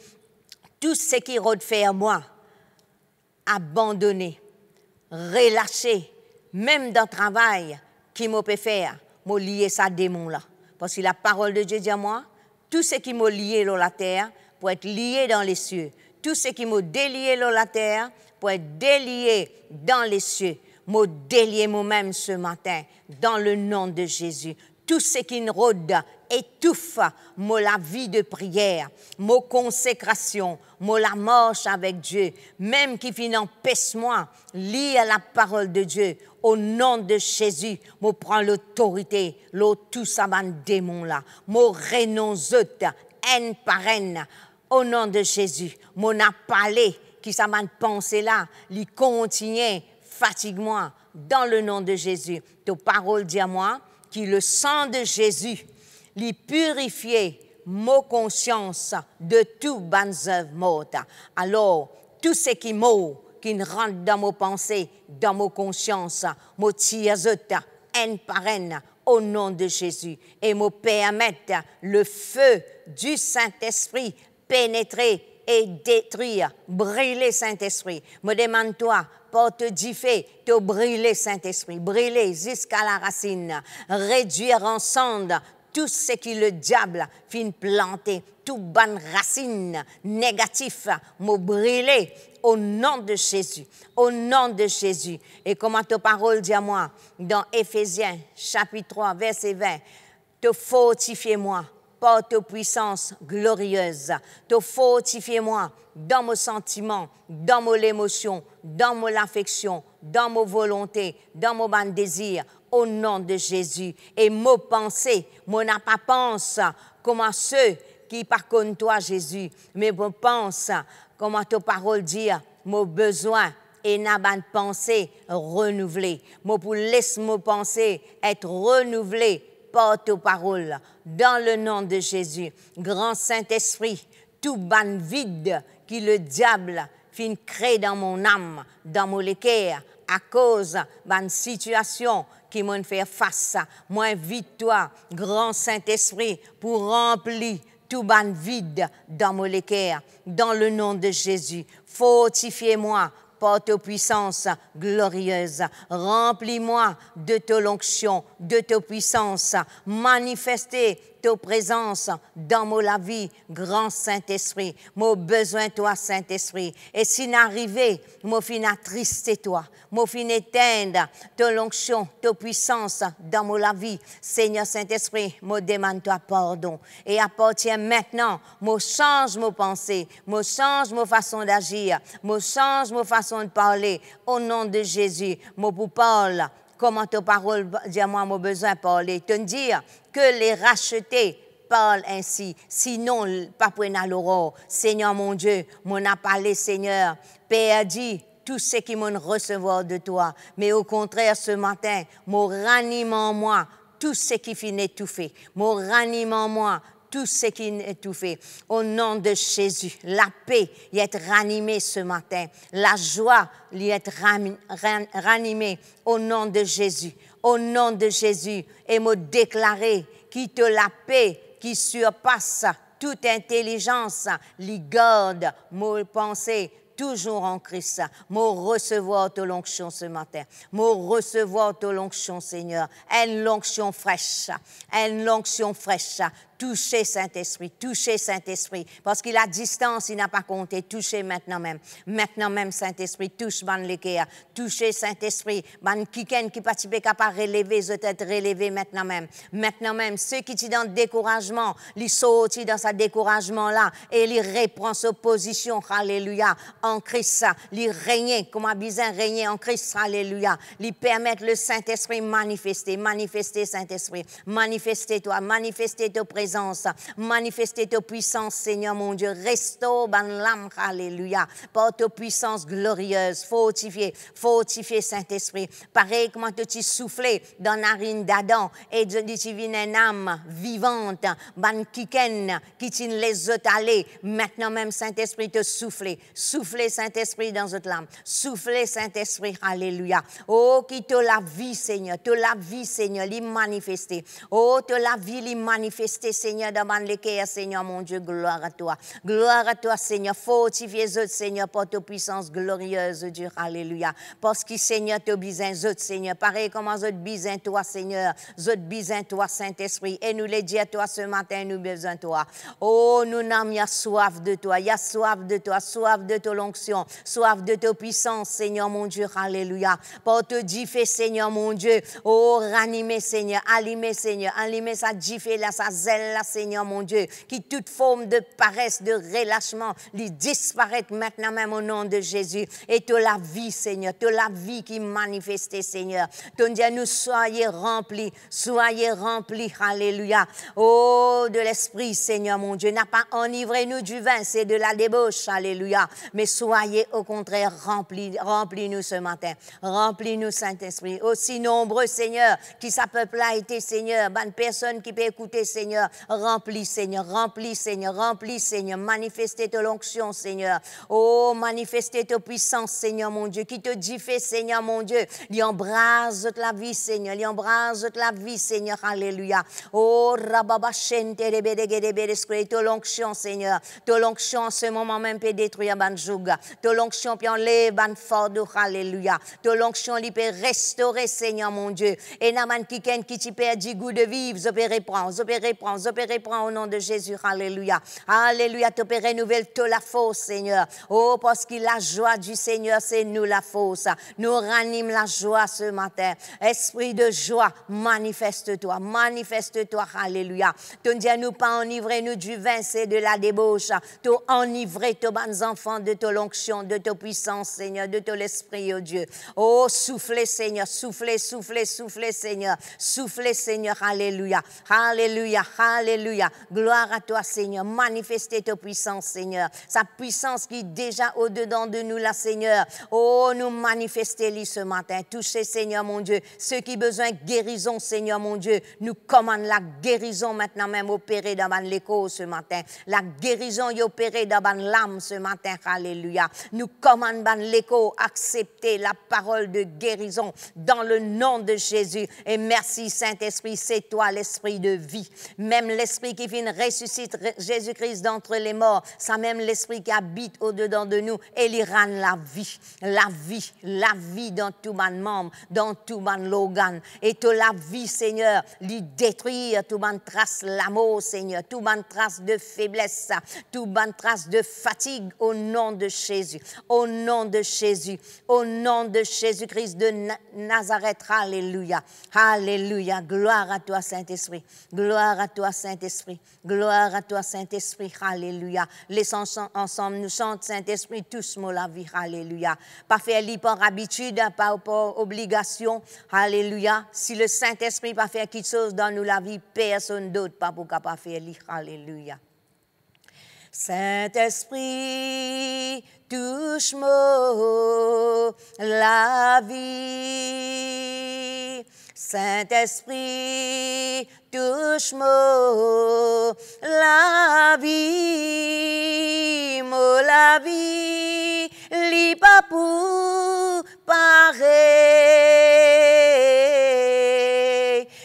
Speaker 1: tout ce qui refait moi, abandonner, relâcher, même dans le travail qui m'a peut faire, moi lier ça démon là. Parce que la parole de Dieu dit à moi, tout ce qui m'a lié dans la terre pour être lié dans les cieux. Tout ce qui m'a délié dans la terre pour être délié dans les cieux. M'a délié moi-même ce matin dans le nom de Jésus. Tout ce qui nous rôde, étouffe la vie de prière, ma consécration, la marche avec Dieu, même qui finit empêche-moi, lire la parole de Dieu. Au nom de Jésus, je prends l'autorité, tout ça, démon là. Je renonce, haine par haine. Au nom de Jésus, mon a parlé, qui ça m'a pensé là, il continue, fatigue-moi, dans le nom de Jésus. Ta parole dit à moi, qui le sang de Jésus, lui purifier ma conscience de tout bonnes œuvres mortes. Alors, tout ce qui mort, qui rentre dans mes pensées, dans ma conscience, me tire haine par haine, au nom de Jésus, et me permettre le feu du Saint-Esprit pénétrer et détruire, brûler Saint-Esprit. Me demande-toi, pour te differ, te brûler Saint-Esprit, brûler jusqu'à la racine, réduire en cendres tout ce qui le diable fin planter, toute bonne racine négative, me brûler au nom de Jésus, au nom de Jésus. Et comme ta parole dit à moi, dans Éphésiens, chapitre 3, verset 20, te fortifiez-moi par ta puissance glorieuse, te fortifiez-moi dans mes sentiments, dans mon émotion, dans mon affection, dans mon volonté, dans mon bon désir, au nom de Jésus. Et mon pensée, mon n'a pas pense comme à ceux qui par contre toi, Jésus, mais mon pense comme à ta parole dit, mon besoin et n'a pas de pensée renouvelée. Mon pour laisse mon pensée être renouvelée par ta parole, dans le nom de Jésus. Grand Saint-Esprit, tout ban vide qui le diable fin crée dans mon âme, dans mon cœur, à cause d'une situation qui m'ont fait face. Moi, invite-toi, grand Saint-Esprit, pour remplir tout ban vide dans mon cœur, dans le nom de Jésus. Fortifiez-moi par ta puissance glorieuse. Remplis-moi de ta onction, de ta puissance. Manifestez ta présence dans ma vie, grand Saint-Esprit. Mon besoin toi, Saint-Esprit. Et si n'arrivez, mon fin attrister toi. Mon fin éteindre ta onction, ta puissance dans ma vie. Seigneur Saint-Esprit, me demande toi pardon. Et à partir maintenant, me change mes pensées, me change ma façon d'agir, me change ma façon de parler. Au nom de Jésus, me vous parle. Comment ta parole dit à moi, mon besoin de parler. Te dire que les rachetés parlent ainsi. Sinon, pas pour l'aurore. Seigneur mon Dieu, mon a parlé, Seigneur. Père dit, tout ce qui m'ont recevoir de toi. Mais au contraire, ce matin, mon ranime en moi, tout ce qui finit étouffé. Mon ranime en moi, tout ce qui est étouffé. Au nom de Jésus, la paix y est ranimée ce matin. La joie y est ranimée au nom de Jésus. Au nom de Jésus. Et me déclarer qui te la paix qui surpasse toute intelligence, l'y garde, mes pensées, toujours en Christ. Moi recevoir ta l'onction ce matin. Moi recevoir ta l'onction, Seigneur. Une l'onction fraîche. Une l'onction fraîche. Touchez Saint-Esprit, touchez Saint-Esprit. Parce qu'il a distance, il n'a pas compté. Touchez maintenant même. Maintenant même, Saint-Esprit, touche ban l'équerre. Touchez Saint-Esprit. Ban kiken qui participe capable relever, je t'être relevé maintenant même. Maintenant même, ceux qui sont dans le découragement, ils sortent dans ce découragement-là et ils reprennent sa position. Alléluia. En Christ, ils règnent, comme a besoin de régner en Christ. Alléluia. Ils permettent le Saint-Esprit manifester. Manifester, Saint-Esprit. Manifester toi, manifester ta présence. Manifester ta puissance, Seigneur mon Dieu. Restaure ban l'âme, alléluia. Par ta puissance glorieuse, fortifier Saint-Esprit. Pareil comment tu soufflé dans la narine d'Adam et tu viens une âme vivante, ban kiken, qui t'in les autres aller. Maintenant même, Saint-Esprit, te souffler. Souffler, Saint-Esprit, dans votre âme. Souffler, Saint-Esprit, alléluia. Oh, qui te la vie, Seigneur. Te la vie, Seigneur, l'y manifester. Oh, te la vie, l'y manifester, Seigneur, dans les cœurs, Seigneur, mon Dieu, gloire à toi. Gloire à toi, Seigneur. Fortifie les autres, Seigneur, pour ta puissance glorieuse, Dieu. Alléluia. Parce que, Seigneur, tu as besoin autres, Seigneur. Pareil comme autres besoin toi, Seigneur. Autres besoin toi, Saint-Esprit. Et nous les disons à toi ce matin, nous besoin toi. Oh, nous n'avons pas soif de toi. Il y a soif de toi, soif de ta onction, soif de ta puissance, Seigneur, mon Dieu. Alléluia. Pour te differ, Seigneur, mon Dieu. Oh, ranimer, Seigneur. Allumer, Seigneur. Allumer sa differ là, sa zèle là, Seigneur, mon Dieu. Qui toute forme de paresse, de relâchement, lui disparaître maintenant même au nom de Jésus. Et de la vie, Seigneur. De la vie qui manifeste, Seigneur. Ton Dieu, nous soyez remplis. Soyez remplis. Alléluia. Oh, de l'Esprit, Seigneur, mon Dieu. N'a pas enivré nous du vin, c'est de la débauche. Alléluia. Mais soyez au contraire remplis. Remplis-nous ce matin. Remplis-nous, Saint-Esprit. Aussi nombreux, Seigneur, qui sa peuple a été, Seigneur. Bonne personne qui peut écouter, Seigneur. Remplis, Seigneur. Remplis, Seigneur. Remplis, Seigneur. Manifestez ta l'onction, Seigneur. Oh, manifestez ta puissance, Seigneur, mon Dieu. Qui te dit fait, Seigneur, mon Dieu. Il embrase la vie, Seigneur. Il embrase la vie, Seigneur. Alléluia. Oh, rababachente, ta l'onction, Seigneur. Ta l'onction, en ce moment même, peut détruire Banjouga. Ta l'onction, peut enlever Banfordo. Alléluia. Ta l'onction, il peut restaurer, Seigneur, mon Dieu. Et Naman Kiken, qui t'y perdit goût de vivre, je peux reprendre au nom de Jésus. Alléluia. Alléluia. Tu peux renouveler toute la force, Seigneur. Oh, parce que la joie du Seigneur, c'est nous la force. Nous ranime la joie ce matin. Esprit de joie, manifeste-toi, manifeste-toi. Alléluia. Tu dis à nous pas enivrer nous du vin, c'est de la débauche. Tu enivrer tes bons enfants de ta l'onction, de ta puissance, Seigneur, de ton esprit, oh Dieu. Oh, soufflez, Seigneur, soufflez, soufflez, soufflez, Seigneur. Soufflez, Seigneur. Alléluia. Alléluia. Alléluia. Gloire à toi, Seigneur. Manifestez ta puissance, Seigneur. Sa puissance qui est déjà au-dedans de nous, là, Seigneur. Oh, nous manifestez-les ce matin. Touchez, Seigneur, mon Dieu. Ceux qui ont besoin de guérison, Seigneur, mon Dieu, nous commandons la guérison maintenant même opérée dans l'écho ce matin. La guérison est opérée dans l'âme ce matin. Alléluia. Nous commandons l'écho, accepter la parole de guérison dans le nom de Jésus. Et merci, Saint-Esprit, c'est toi l'esprit de vie. Même l'esprit qui vient ressuscite Jésus-Christ d'entre les morts, c'est même l'esprit qui habite au-dedans de nous et il rend la vie dans tout mon membre, dans tout mon organe. Et toute la vie, Seigneur, lui détruire tout mon trace l'amour, Seigneur, tout mon trace de faiblesse, tout mon trace de fatigue au nom de Jésus, au nom de Jésus, au nom de Jésus-Christ de Nazareth. Alléluia, alléluia, gloire à toi, Saint-Esprit, gloire à toi, Saint-Esprit, gloire à toi, Saint-Esprit, alléluia. Laissons ensemble nous chanter, Saint-Esprit, tous mots la vie, alléluia. Pas faire lire par habitude, pas par obligation, alléluia. Si le Saint-Esprit pas faire quelque chose dans nous la vie, personne d'autre pas pour capable faire lire, alléluia. Saint-Esprit, touche-moi la vie. Saint-Esprit, touche-moi la vie. Moi la vie, li pas pour pareil.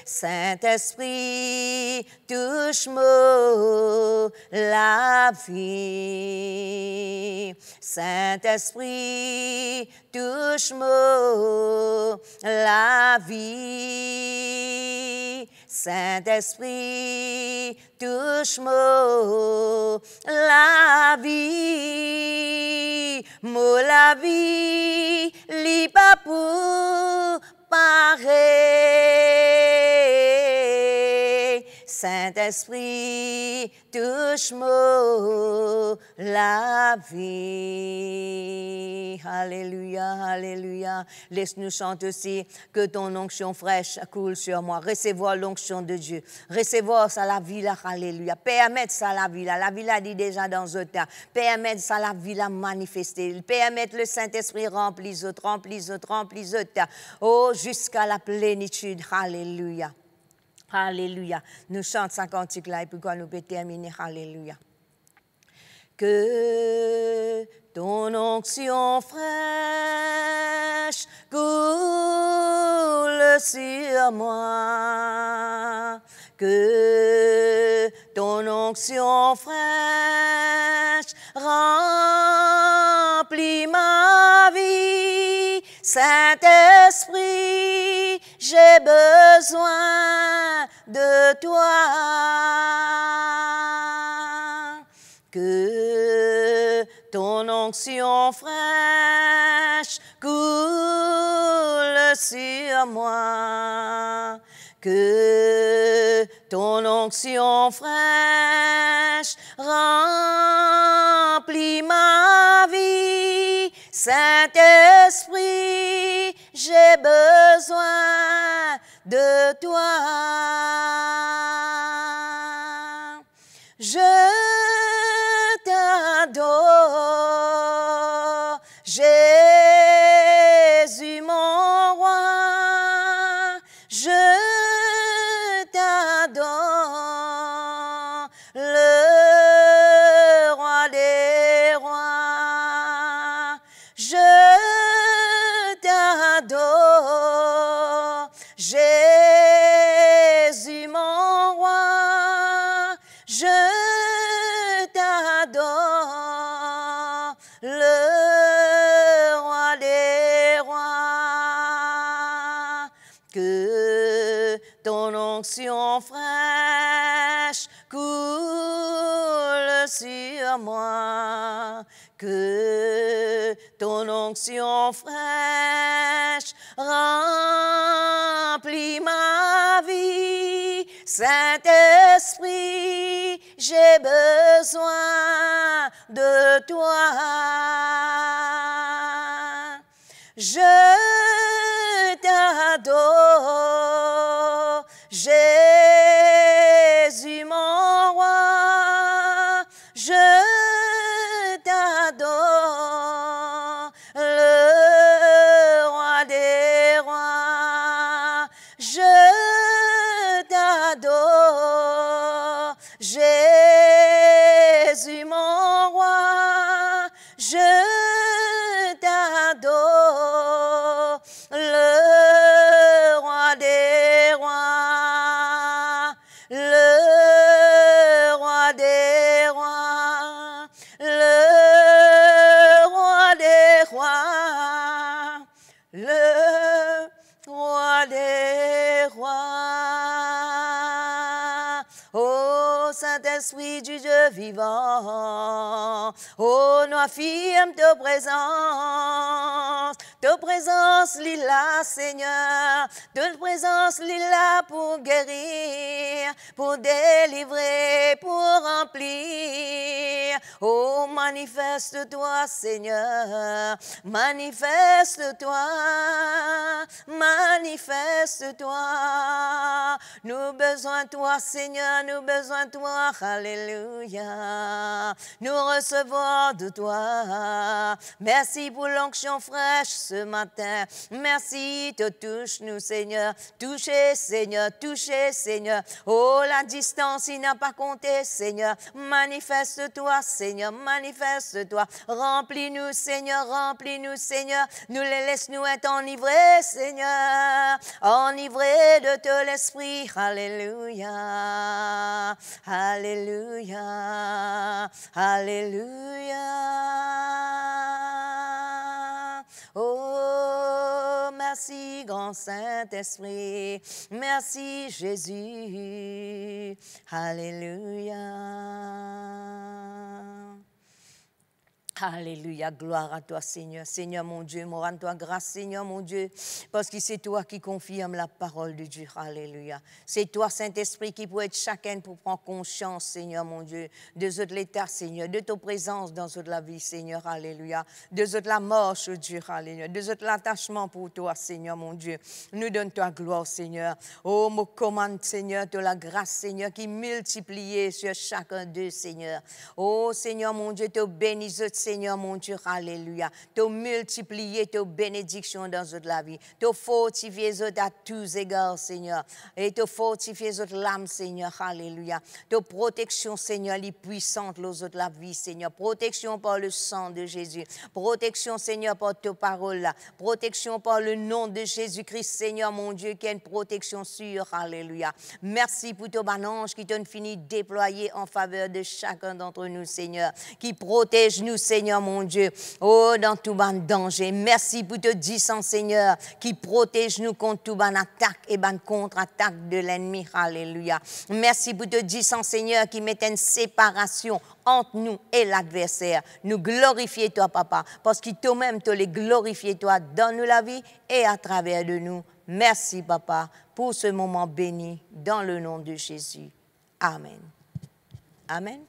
Speaker 1: Saint-Esprit, touche-moi la vie. Saint-Esprit, touche-moi la vie. Saint-Esprit, touche-moi la vie. Moi la vie, li pas pour pareil. Saint-Esprit, touche-moi la vie. Alléluia, alléluia. Laisse-nous chanter aussi que ton onction fraîche coule sur moi. Recevoir l'onction de Dieu. Recevoir ça la vie là, alléluia. Permettre ça la vie là. La vie là dit déjà dans un temps. Permettre ça la vie là manifester. Permettre le Saint-Esprit remplir autres, remplir autres, remplir autres. Oh, jusqu'à la plénitude. Alléluia. Alléluia. Nous chantons ce cantique-là et puis quand nous pouvons terminer. Alléluia. Que ton onction fraîche coule sur moi, que ton onction fraîche remplit ma vie. Saint-Esprit, j'ai besoin de toi. Que ton onction fraîche coule sur moi, que ton onction fraîche remplit ma vie. Saint-Esprit, j'ai besoin de toi. Je t'adore, Jésus mon roi, je t'adore, le roi des rois, je t'adore, Jésus mon roi, je t'adore, le roi des rois. Que ton onction fraîche coule sur moi, que ton onction fraîche remplit ma vie. Saint-Esprit, j'ai besoin de toi. Je t'adore, Jésus mon roi, je t'adore, le roi des rois, je t'adore, Jésus mon roi, je t'adore, le roi des rois, le roi des rois, le roi des rois, le roi des rois. Ô Saint-Esprit du Dieu vivant, ô nous affirme ta présence lila Seigneur, ta présence lila pour guérir, pour délivrer, pour remplir. Oh manifeste-toi Seigneur, manifeste-toi, manifeste-toi. Nous besoin de toi Seigneur, nous besoin de toi, alléluia. Nous recevons de toi. Merci pour l'onction fraîche ce matin. Merci, te touche-nous Seigneur. Touchez Seigneur, touchez Seigneur. Oh la distance, il n'a pas compté Seigneur. Manifeste-toi Seigneur, manifeste-toi. Remplis-nous Seigneur, remplis-nous Seigneur. Nous les laisse-nous être enivrés Seigneur. Enivrés de tout l'esprit. Alléluia. Alléluia. Alléluia. Oh, merci, grand Saint-Esprit. Merci, Jésus. Alléluia. Alléluia, gloire à toi Seigneur. Seigneur mon Dieu, me rends-toi grâce Seigneur mon Dieu, parce que c'est toi qui confirme la parole de Dieu. Alléluia. C'est toi Saint-Esprit qui peut être chacun pour prendre conscience Seigneur mon Dieu, de l'état Seigneur, de ta présence dans la vie Seigneur. Alléluia. De la marche Dieu. Alléluia. De l'attachement pour toi Seigneur mon Dieu. Nous donne toi gloire Seigneur. Oh, me commande Seigneur de la grâce Seigneur qui multiplie sur chacun d'eux Seigneur. Oh Seigneur mon Dieu, te bénis Seigneur. Seigneur, mon Dieu, alléluia. Te multiplier tes bénédictions dans toute la vie. Te fortifier à tous égards, Seigneur. Et te fortifier l'âme, Seigneur, alléluia. Te protection, Seigneur, les puissantes, les autres la vie, Seigneur. Protection par le sang de Jésus. Protection, Seigneur, par tes paroles là. Protection par le nom de Jésus-Christ, Seigneur, mon Dieu, qui est une protection sûre, alléluia. Merci pour ton ange qui t'ont fini déployer en faveur de chacun d'entre nous, Seigneur, qui protège nous, Seigneur, mon Dieu, oh, dans tout ban danger. Merci pour te dire, Seigneur, qui protège nous contre tout ban attaque et ban contre-attaque de l'ennemi, alléluia. Merci pour te dire, Seigneur, qui met une séparation entre nous et l'adversaire. Nous glorifier toi, Papa, parce que toi-même, tu les glorifier toi dans nous la vie et à travers de nous. Merci, Papa, pour ce moment béni dans le nom de Jésus. Amen. Amen.